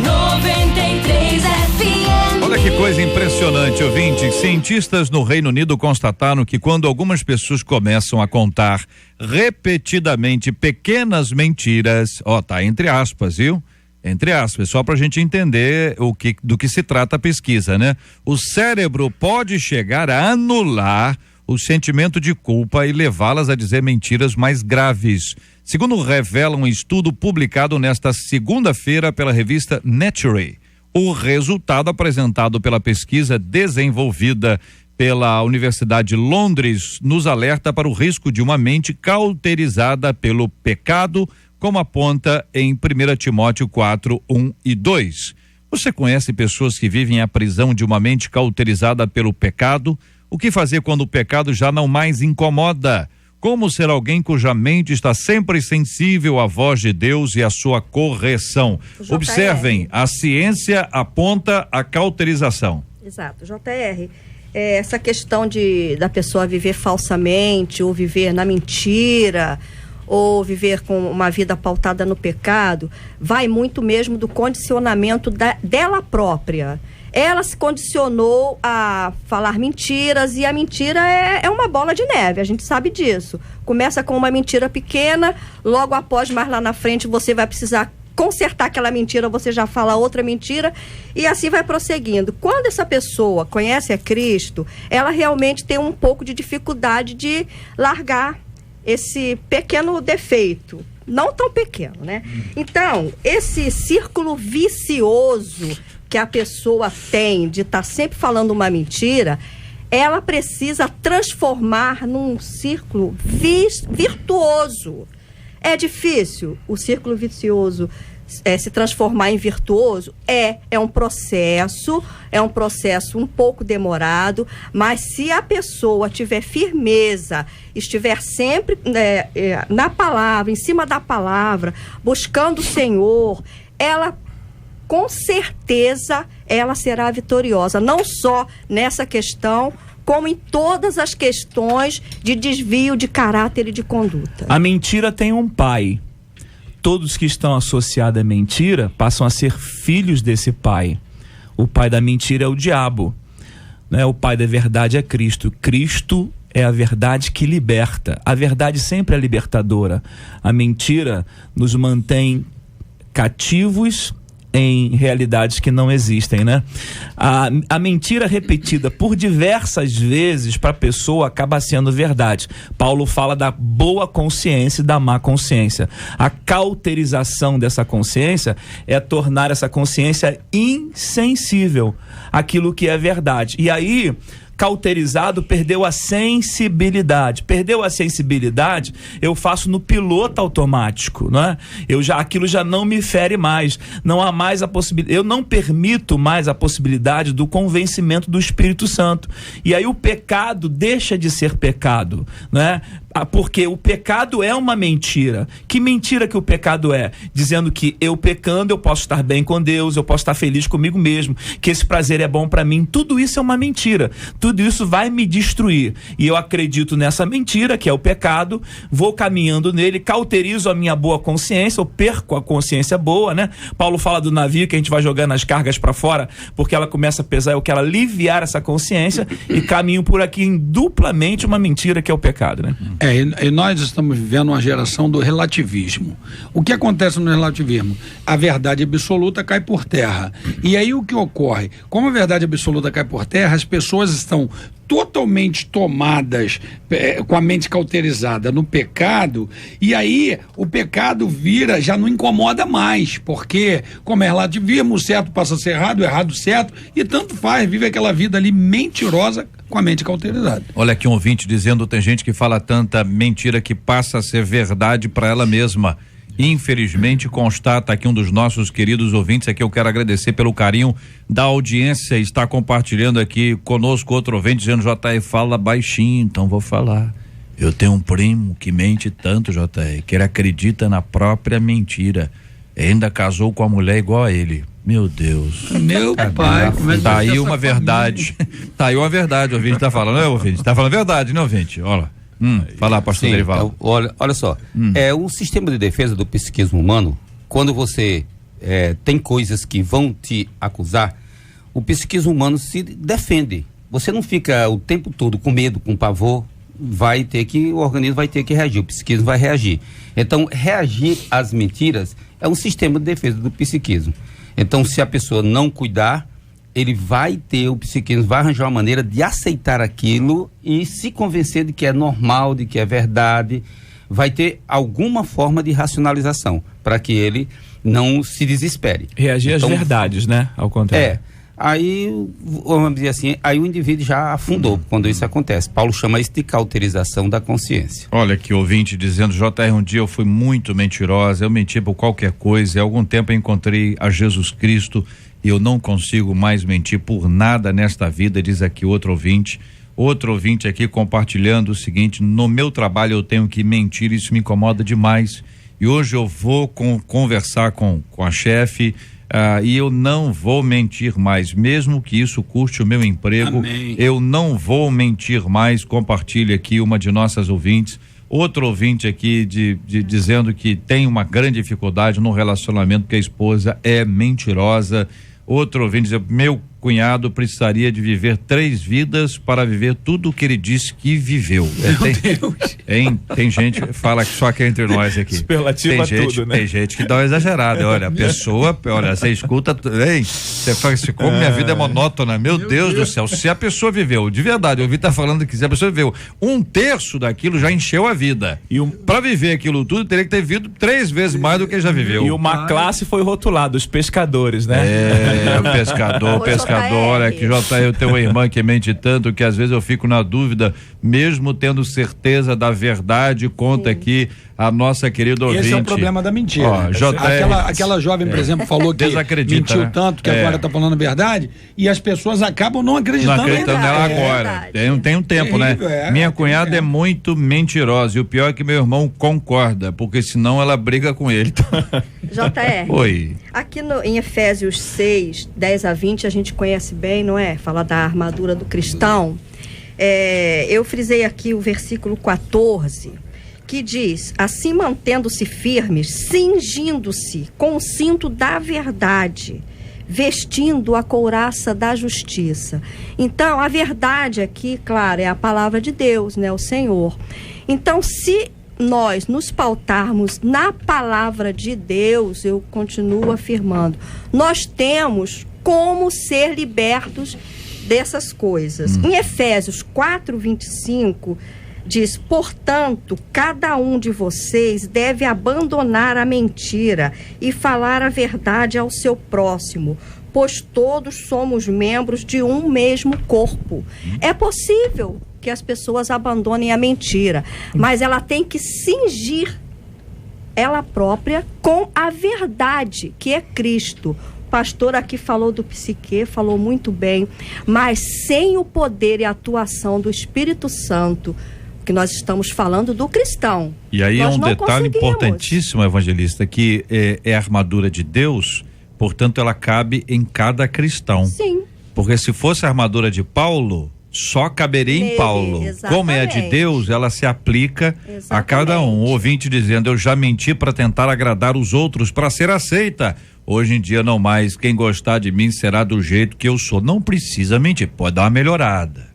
93 FM. Olha que coisa impressionante, ouvinte. Cientistas no Reino Unido constataram que quando algumas pessoas começam a contar repetidamente pequenas mentiras, tá entre aspas, viu? Entre aspas, só pra gente entender do que se trata a pesquisa, né? O cérebro pode chegar a anular o sentimento de culpa e levá-las a dizer mentiras mais graves. Segundo revela um estudo publicado nesta segunda-feira pela revista Nature, o resultado apresentado pela pesquisa desenvolvida pela Universidade de Londres nos alerta para o risco de uma mente cauterizada pelo pecado, como aponta em 1 Timóteo 4, 1 e 2. Você conhece pessoas que vivem a prisão de uma mente cauterizada pelo pecado? O que fazer quando o pecado já não mais incomoda? Como ser alguém cuja mente está sempre sensível à voz de Deus e à sua correção? Observem, a ciência aponta a cauterização. Exato, JR. Essa questão da pessoa viver falsamente ou viver na mentira ou viver com uma vida pautada no pecado, vai muito mesmo do condicionamento dela própria. Ela se condicionou a falar mentiras e a mentira é uma bola de neve, a gente sabe disso. Começa com uma mentira pequena, logo após, mais lá na frente, você vai precisar consertar aquela mentira, você já fala outra mentira e assim vai prosseguindo. Quando essa pessoa conhece a Cristo, ela realmente tem um pouco de dificuldade de largar esse pequeno defeito, não tão pequeno, né? Então, esse círculo vicioso que a pessoa tem de estar sempre falando uma mentira, ela precisa transformar num círculo virtuoso. É difícil o círculo vicioso se transformar em virtuoso? É um processo um pouco demorado, mas se a pessoa tiver firmeza, estiver sempre na palavra, em cima da palavra, buscando o Senhor, ela com certeza ela será vitoriosa, não só nessa questão, como em todas as questões de desvio de caráter e de conduta. A mentira tem um pai. Todos que estão associados à mentira passam a ser filhos desse pai. O pai da mentira é o diabo, né? O pai da verdade é Cristo. Cristo é a verdade que liberta. A verdade sempre é libertadora. A mentira nos mantém cativos em realidades que não existem, né? A mentira repetida por diversas vezes para a pessoa acaba sendo verdade. Paulo fala da boa consciência e da má consciência. A cauterização dessa consciência é tornar essa consciência insensível àquilo que é verdade. E aí, cauterizado, perdeu a sensibilidade. Perdeu a sensibilidade, eu faço no piloto automático, não é? Aquilo já não me fere mais. Não há mais a possibilidade, eu não permito mais a possibilidade do convencimento do Espírito Santo. E aí o pecado deixa de ser pecado, não é? Porque o pecado é uma mentira. Que mentira que o pecado é? Dizendo que eu pecando, eu posso estar bem com Deus, eu posso estar feliz comigo mesmo, que esse prazer é bom para mim. Tudo isso é uma mentira. Tudo isso vai me destruir. E eu acredito nessa mentira, que é o pecado, vou caminhando nele, cauterizo a minha boa consciência, eu perco a consciência boa, né? Paulo fala do navio que a gente vai jogando as cargas para fora, porque ela começa a pesar, eu quero aliviar essa consciência e caminho por aqui em duplamente uma mentira que é o pecado, né? E nós estamos vivendo uma geração do relativismo. O que acontece no relativismo? A verdade absoluta cai por terra. E aí o que ocorre? Como a verdade absoluta cai por terra, as pessoas estão totalmente tomadas com a mente cauterizada no pecado, e aí o pecado já não incomoda mais, porque como é relativismo, o certo passa a ser errado, o errado certo, e tanto faz, vive aquela vida ali mentirosa com a mente cauterizada. Olha aqui um ouvinte dizendo, tem gente que fala tanta mentira que passa a ser verdade para ela mesma. Infelizmente, constata aqui um dos nossos queridos ouvintes, aqui eu quero agradecer pelo carinho da audiência, está compartilhando aqui conosco outro ouvinte dizendo, JR, fala baixinho, então vou falar. Eu tenho um primo que mente tanto, JR, que ele acredita na própria mentira, ainda casou com a mulher igual a ele. Meu Deus. Meu pai, como é que tá aí uma família? verdade. Tá aí uma verdade, o ouvinte tá falando, não é, ouvinte? Tá falando verdade, né, ouvinte? Olha. Fala, pastor Derivaldo. Olha só, é um sistema de defesa do psiquismo humano. Quando você tem coisas que vão te acusar, o psiquismo humano se defende. Você não fica o tempo todo com medo, com pavor, o organismo vai ter que reagir, o psiquismo vai reagir. Então, reagir às mentiras é um sistema de defesa do psiquismo. Então, se a pessoa não cuidar, o psiquismo vai arranjar uma maneira de aceitar aquilo e se convencer de que é normal, de que é verdade, vai ter alguma forma de racionalização para que ele não se desespere. Reagir às verdades, né? Ao contrário. Aí, vamos dizer assim, aí o indivíduo já afundou quando isso acontece. Paulo chama isso de cauterização da consciência. Olha aqui, ouvinte dizendo, JR, um dia eu fui muito mentirosa, eu menti por qualquer coisa, e há algum tempo eu encontrei a Jesus Cristo e eu não consigo mais mentir por nada nesta vida, diz aqui outro ouvinte aqui compartilhando o seguinte, no meu trabalho eu tenho que mentir, isso me incomoda demais, e hoje eu vou conversar com a chefe, e eu não vou mentir mais, mesmo que isso custe o meu emprego. Amém. Eu não vou mentir mais. Compartilha aqui uma de nossas ouvintes, outro ouvinte aqui dizendo que tem uma grande dificuldade no relacionamento, que a esposa é mentirosa. Outro ouvinte diz, meu cunhado precisaria de viver 3 vidas para viver tudo o que ele disse que viveu. Tem gente que fala que só que é entre nós aqui. Superlativa tudo, né? Tem gente que dá uma exagerada. Olha, a pessoa, você escuta, você fala assim, como minha vida é monótona, meu Deus do céu. Se a pessoa viveu, de verdade, eu ouvi tá falando que se a pessoa viveu 1/3 daquilo, já encheu a vida. Para viver aquilo tudo, teria que ter vivido 3 vezes mais do que já viveu. E uma classe foi rotulada, os pescadores, né? O pescador. Olha que JR, eu tenho uma irmã que mente tanto que às vezes eu fico na dúvida, mesmo tendo certeza da verdade, conta aqui a nossa querida ouvinte. Esse é o problema da mentira. Aquela jovem, por exemplo, falou que mentiu tanto que agora está falando a verdade, e as pessoas acabam não acreditando nela agora. Tem um tempo, né? Minha cunhada é muito mentirosa, e o pior é que meu irmão concorda, porque senão ela briga com ele. JR. Oi. Aqui em Efésios 6, 10-20, a gente conhece bem, não é? Fala da armadura do cristão. Eu frisei aqui o versículo 14, que diz, assim mantendo-se firmes, cingindo-se com o cinto da verdade, vestindo a couraça da justiça. Então, a verdade aqui, claro, é a palavra de Deus, né? O Senhor. Então, se nós nos pautarmos na palavra de Deus, eu continuo afirmando, nós temos como ser libertos dessas coisas. Em Efésios 4:25, diz: portanto, cada um de vocês deve abandonar a mentira e falar a verdade ao seu próximo, pois todos somos membros de um mesmo corpo. É possível que as pessoas abandonem a mentira, mas ela tem que cingir ela própria com a verdade, que é Cristo. O pastor aqui falou do psique, falou muito bem, mas sem o poder e a atuação do Espírito Santo, que nós estamos falando do cristão. E aí é um detalhe importantíssimo, evangelista, que é a armadura de Deus, portanto ela cabe em cada cristão. Sim. Porque se fosse a armadura de Paulo, só caberia em Paulo. Exatamente. Como é a de Deus, ela se aplica a cada um. O ouvinte dizendo: eu já menti para tentar agradar os outros, para ser aceita. Hoje em dia não mais. Quem gostar de mim será do jeito que eu sou. Não precisa mentir, pode dar uma melhorada.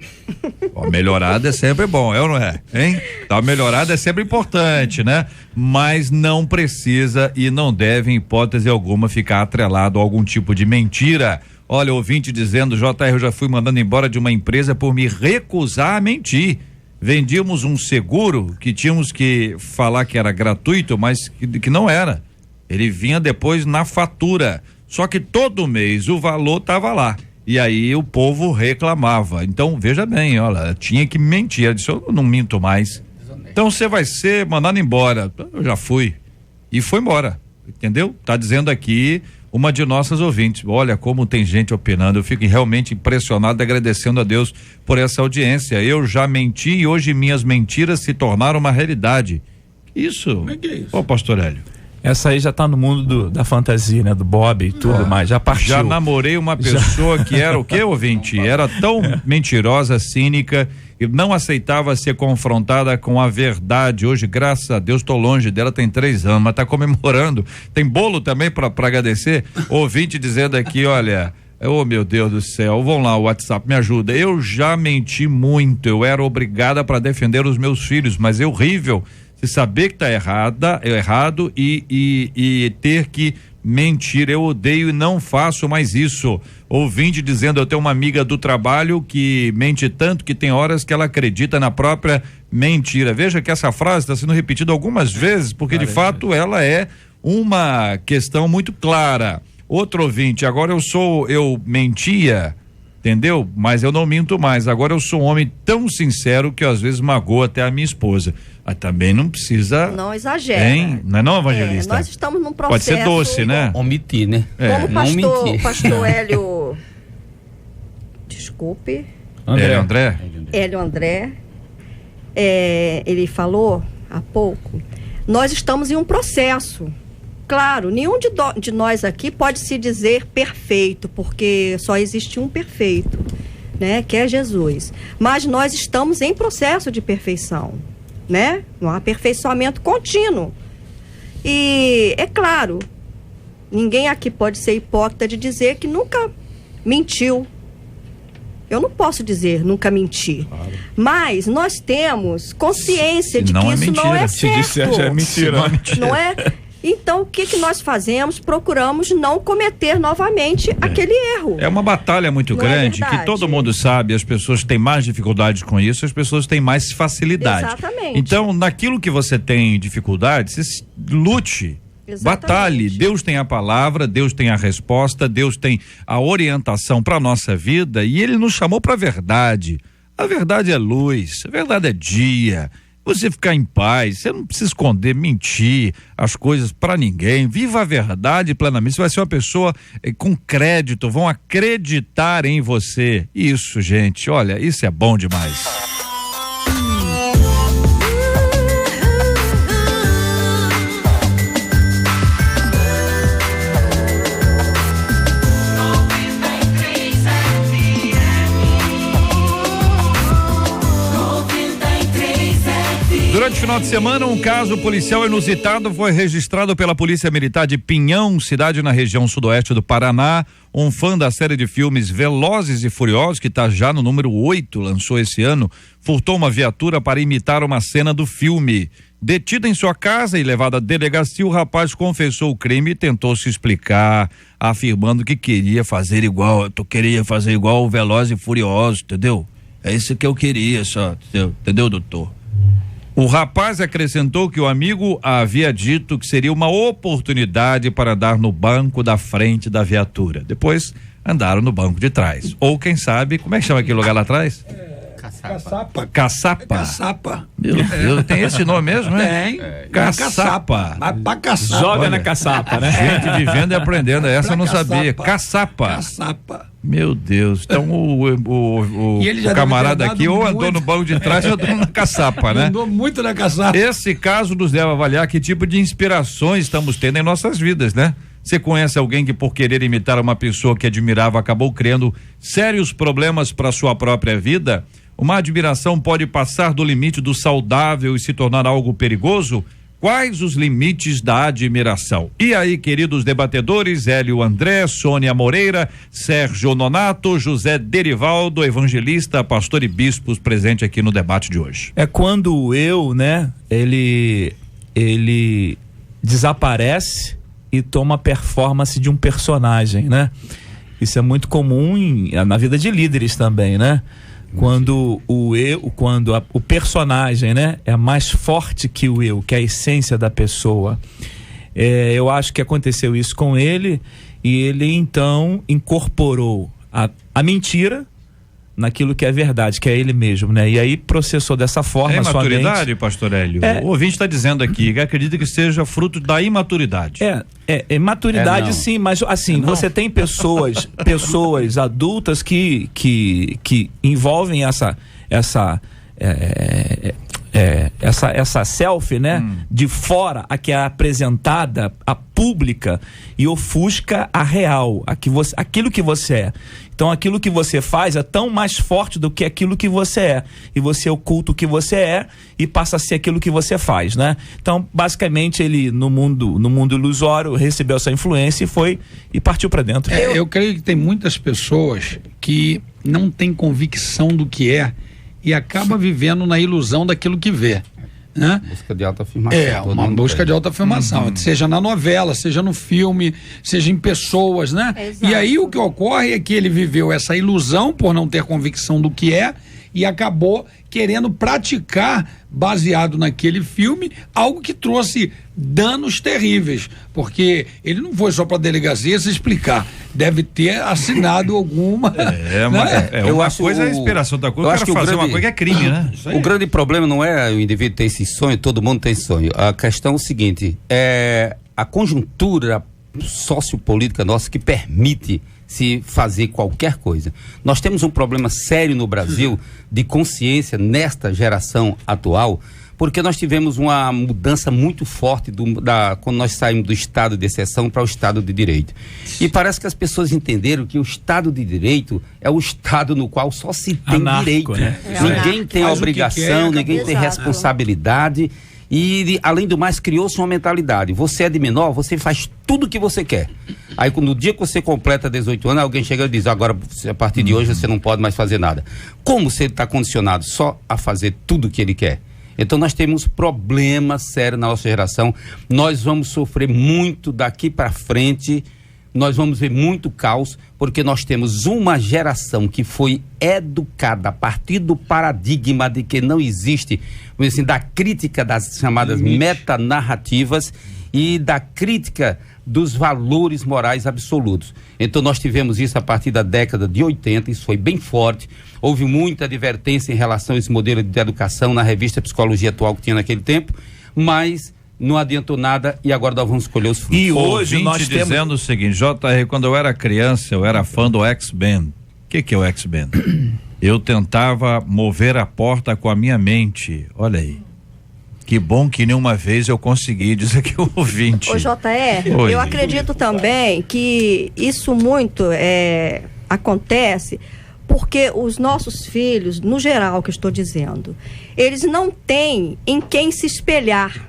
Uma melhorada é sempre bom, é ou não é? Hein? Dar uma melhorada é sempre importante, né? Mas não precisa e não deve, em hipótese alguma, ficar atrelado a algum tipo de mentira. Olha, ouvinte dizendo: JR, eu já fui mandando embora de uma empresa por me recusar a mentir. Vendíamos um seguro que tínhamos que falar que era gratuito, mas que não era. Ele vinha depois na fatura. Só que todo mês o valor estava lá. E aí o povo reclamava. Então, veja bem, olha, tinha que mentir. Ela disse: eu não minto mais. Então você vai ser mandado embora. Eu já fui. E foi embora. Entendeu? Tá dizendo aqui uma de nossas ouvintes. Olha como tem gente opinando. Eu fico realmente impressionado, agradecendo a Deus por essa audiência. Eu já menti e hoje minhas mentiras se tornaram uma realidade. Isso? Como é que é isso? Ô, pastor Hélio. Essa aí já tá no mundo da fantasia, né? Do Bob e tudo mais, já partiu. Já namorei uma pessoa que era o quê, ouvinte? Era tão mentirosa, cínica, e não aceitava ser confrontada com a verdade. Hoje, graças a Deus, tô longe dela, tem 3 anos, mas tá comemorando. Tem bolo também pra agradecer. Ouvinte dizendo aqui, olha... Oh, meu Deus do céu, vamos lá, o WhatsApp, me ajuda. Eu já menti muito, eu era obrigada para defender os meus filhos, mas é horrível se saber que tá errado e ter que mentir. Eu odeio e não faço mais isso. Ouvinte dizendo: eu tenho uma amiga do trabalho que mente tanto que tem horas que ela acredita na própria mentira. Veja que essa frase está sendo repetida algumas vezes, porque de fato ela é uma questão muito clara. Outro ouvinte: agora eu mentia, entendeu? Mas eu não minto mais. Agora eu sou um homem tão sincero que às vezes magoa até a minha esposa. Mas também não precisa. Não exagera. Hein? Não é não, evangelista? Nós estamos num processo. Pode ser doce, né? Omitir, né? Como o pastor Hélio. Desculpe. Hélio André. Ele falou há pouco. Nós estamos em um processo. Claro, nenhum de nós aqui pode se dizer perfeito, porque só existe um perfeito, né? Que é Jesus. Mas nós estamos em processo de perfeição, né? Um aperfeiçoamento contínuo. E é claro, ninguém aqui pode ser hipócrita de dizer que nunca mentiu. Eu não posso dizer nunca menti. Claro. Mas nós temos consciência de que isso não é certo. Se disser, já é mentira. Não é? Então, o que nós fazemos? Procuramos não cometer novamente aquele erro. É uma batalha muito grande, que todo mundo sabe, as pessoas têm mais dificuldades com isso, as pessoas têm mais facilidade. Exatamente. Então, naquilo que você tem dificuldade, você lute, batalhe. Deus tem a palavra, Deus tem a resposta, Deus tem a orientação para a nossa vida e Ele nos chamou para a verdade. A verdade é luz, a verdade é dia. Você ficar em paz, você não precisa esconder, mentir as coisas para ninguém. Viva a verdade plenamente. Você vai ser uma pessoa com crédito, vão acreditar em você. Isso, gente, olha, isso é bom demais. Durante o final de semana, um caso policial inusitado foi registrado pela Polícia Militar de Pinhão, cidade na região sudoeste do Paraná. Um fã da série de filmes Velozes e Furiosos, que está já no número 8, lançou esse ano, furtou uma viatura para imitar uma cena do filme. Detido em sua casa e levado à delegacia, o rapaz confessou o crime e tentou se explicar, afirmando que queria fazer igual o Velozes e Furiosos, entendeu? É isso que eu queria só, entendeu, doutor? O rapaz acrescentou que o amigo havia dito que seria uma oportunidade para andar no banco da frente da viatura. Depois andaram no banco de trás. Ou quem sabe, como é que chama aquele lugar lá atrás? Caçapa. Caçapa. Caçapa. Meu Deus, tem esse nome mesmo, né? Tem. Caçapa. Vai pra caçapa. Joga Olha, na caçapa, né? Gente vivendo e aprendendo, essa eu não Caçapa. sabia. Caçapa. Caçapa. Meu Deus, então o E ele já camarada deve ter aqui ou andado andou muito. no banco de trás ou andou na caçapa, né? Andou muito na caçapa. Esse caso nos leva a avaliar que tipo de inspirações estamos tendo em nossas vidas, né? Você conhece alguém que, por querer imitar uma pessoa que admirava, acabou criando sérios problemas para sua própria vida? Uma admiração pode passar do limite do saudável e se tornar algo perigoso? Quais os limites da admiração? E aí, queridos debatedores, Hélio André, Sônia Moreira, Sérgio Nonato, José Derivaldo, evangelista, pastor e bispos, presente aqui no debate de hoje. É quando o eu, né, ele desaparece e toma a performance de um personagem, né? Isso é muito comum na vida de líderes também, né? Quando o personagem, né, é mais forte que o eu, que é a essência da pessoa. Eu acho que aconteceu isso com ele e ele então incorporou a mentira naquilo que é verdade, que é ele mesmo, né? E aí processou dessa forma É a sua imaturidade, mente. pastor Hélio? O ouvinte está dizendo aqui que acredita que seja fruto da imaturidade. Maturidade não. sim, mas assim, você tem pessoas adultas que envolvem essa selfie, né? De fora, a que é apresentada, a pública, e ofusca a real, aquilo que você é. Então aquilo que você faz é tão mais forte do que aquilo que você é. E você oculta o que você é e passa a ser aquilo que você faz, né? Então, basicamente, ele no mundo ilusório recebeu essa influência e partiu para dentro. Eu creio que tem muitas pessoas que não têm convicção do que é e acaba vivendo na ilusão daquilo que vê, né? Busca de autoafirmação. Todo Uma mundo busca tem. de autoafirmação, seja na novela, seja no filme, seja em pessoas, né? Exato. E aí o que ocorre é que ele viveu essa ilusão por não ter convicção do que é e acabou querendo praticar, baseado naquele filme, algo que trouxe danos terríveis, porque ele não foi só para a delegacia se explicar, deve ter assinado alguma. Eu Uma acho coisa é a o- inspiração da coisa, eu o acho cara que o fazer uma grande- coisa que é crime, né? Isso aí. O grande problema não é o indivíduo ter esse sonho, todo mundo tem sonho. A questão é o seguinte, é a conjuntura sociopolítica nossa que permite se fazer qualquer coisa. Nós temos um problema sério no Brasil de consciência nesta geração atual, porque nós tivemos uma mudança muito forte quando nós saímos do estado de exceção para o estado de direito. E parece que as pessoas entenderam que o estado de direito é o estado no qual só se tem Anarco, direito. né? Ninguém tem Faz o que obrigação, quer, ninguém tem Exato. responsabilidade. E, além do mais, criou-se uma mentalidade. Você é de menor, você faz tudo o que você quer. Aí, no dia que você completa 18 anos, alguém chega e diz, agora, a partir de hoje, você não pode mais fazer nada. Como você está condicionado só a fazer tudo o que ele quer? Então, nós temos problemas sérios na nossa geração. Nós vamos sofrer muito daqui para frente. Nós vamos ver muito caos, porque nós temos uma geração que foi educada a partir do paradigma de que não existe, vamos dizer assim, da crítica das chamadas metanarrativas e da crítica dos valores morais absolutos. Então nós tivemos isso a partir da década de 80, isso foi bem forte. Houve muita advertência em relação a esse modelo de educação na revista Psicologia Atual que tinha naquele tempo, mas não adiantou nada e agora nós vamos colher os frutos. E hoje Ouvinte nós temos... dizendo o seguinte, JR, quando eu era criança, eu era fã do X-Men. O que é o X-Men? Eu tentava mover a porta com a minha mente. Olha aí. Que bom que nenhuma vez eu consegui, diz aqui o ouvinte. Ô JR, Oi. eu acredito também que isso muito acontece porque os nossos filhos, no geral que eu estou dizendo, eles não têm em quem se espelhar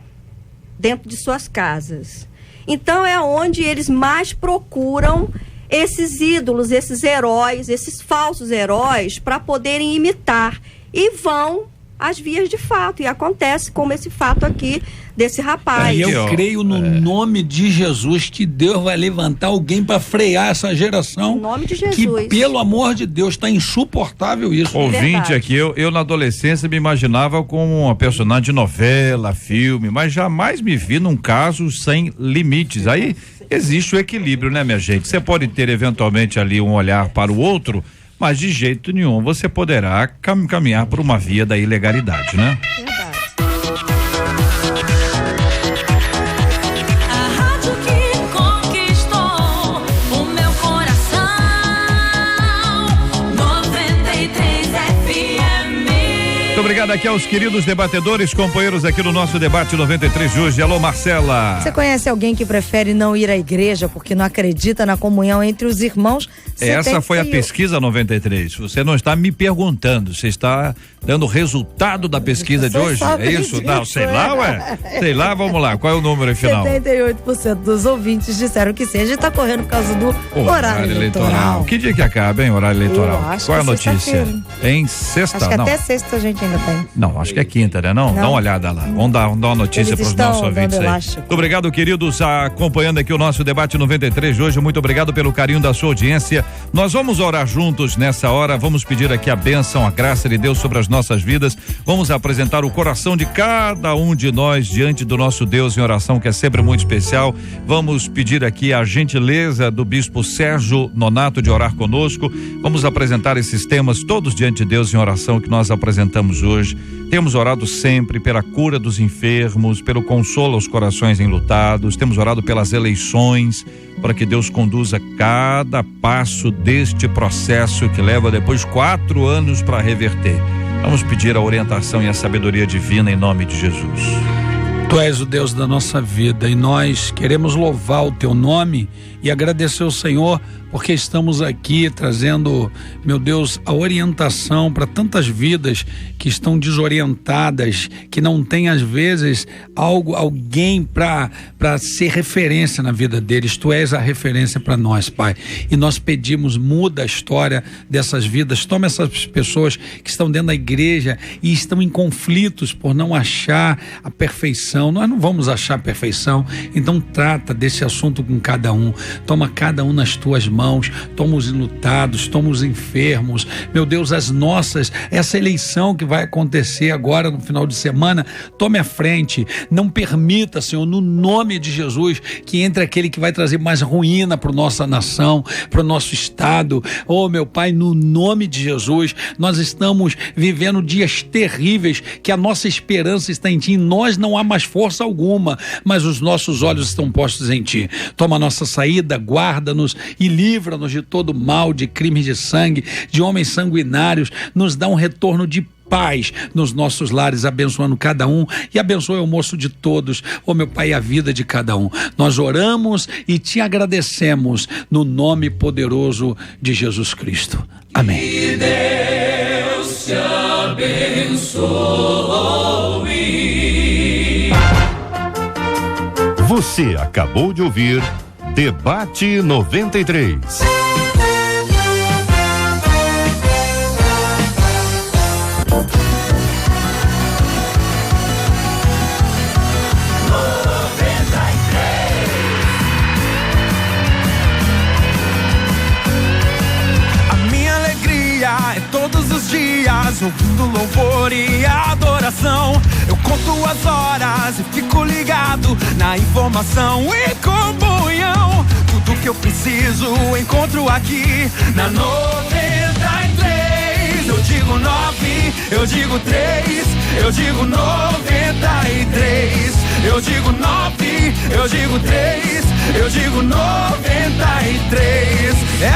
dentro de suas casas. Então é onde eles mais procuram esses ídolos, esses heróis, esses falsos heróis, para poderem imitar. E vão às vias de fato. E acontece como esse fato aqui desse rapaz. Eu creio no nome de Jesus que Deus vai levantar alguém para frear essa geração. Em nome de Jesus. Que, pelo amor de Deus, está insuportável isso. Ouvinte aqui, eu na adolescência me imaginava como uma personagem de novela, filme, mas jamais me vi num caso sem limites. Aí existe o equilíbrio, né, minha gente? Você pode ter eventualmente ali um olhar para o outro, mas de jeito nenhum você poderá caminhar por uma via da ilegalidade, né? Muito obrigado aqui aos queridos debatedores, companheiros aqui no nosso debate 93 de hoje. Alô, Marcela. Você conhece alguém que prefere não ir à igreja porque não acredita na comunhão entre os irmãos? Essa foi a pesquisa 93. Você não está me perguntando, você está dando o resultado da pesquisa de hoje? É isso? Não, sei lá, ué. Sei lá, vamos lá. Qual é o número final? 78% dos ouvintes disseram que sim. A gente está correndo por causa do horário eleitoral. Que dia que acaba, hein, horário eleitoral? Qual é a notícia? Em sexta? Acho que até sexta a gente ainda tem. Não, acho que é quinta, né? Não? Dá uma olhada lá. Vamos dar uma notícia para os nossos ouvintes aí. Muito obrigado, queridos, acompanhando aqui o nosso debate 93 de hoje. Muito obrigado pelo carinho da sua audiência. Nós vamos orar juntos nessa hora. Vamos pedir aqui a bênção, a graça de Deus sobre as nossas vidas. Vamos apresentar o coração de cada um de nós diante do nosso Deus em oração, que é sempre muito especial. Vamos pedir aqui a gentileza do bispo Sérgio Nonato de orar conosco. Vamos apresentar esses temas todos diante de Deus em oração que nós apresentamos hoje. Temos orado sempre pela cura dos enfermos, pelo consolo aos corações enlutados. Temos orado pelas eleições, para que Deus conduza cada passo deste processo que leva depois 4 anos para reverter. Vamos pedir a orientação e a sabedoria divina em nome de Jesus. Tu és o Deus da nossa vida e nós queremos louvar o teu nome e agradecer ao Senhor porque estamos aqui trazendo, meu Deus, a orientação para tantas vidas que estão desorientadas, que não tem às vezes alguém para ser referência na vida deles. Tu és a referência para nós, Pai, e nós pedimos, muda a história dessas vidas. Toma essas pessoas que estão dentro da igreja e estão em conflitos por não achar a perfeição. Nós não vamos achar a perfeição, então trata desse assunto com cada um. Toma cada um nas tuas mãos, toma os enlutados, toma os enfermos, meu Deus, essa eleição que vai acontecer agora no final de semana, tome a frente, não permita, Senhor, no nome de Jesus, que entre aquele que vai trazer mais ruína para nossa nação, para o nosso estado. Oh, meu Pai, no nome de Jesus, nós estamos vivendo dias terríveis, que a nossa esperança está em Ti, em nós não há mais força alguma, mas os nossos olhos estão postos em Ti. Toma a nossa saída, guarda-nos e livra-nos de todo mal, de crimes de sangue, de homens sanguinários. Nos dá um retorno de paz nos nossos lares, abençoando cada um e abençoe o almoço de todos, oh meu Pai, a vida de cada um. Nós oramos e Te agradecemos no nome poderoso de Jesus Cristo. Amém. Que Deus te abençoe. Você acabou de ouvir Debate 93. Todos os dias, ouvindo louvor e adoração, eu conto as horas e fico ligado na informação e comunhão. Tudo que eu preciso encontro aqui na 93. Eu digo 9, eu digo 3, eu digo 93. Eu digo 9, eu digo 3, eu digo 93. É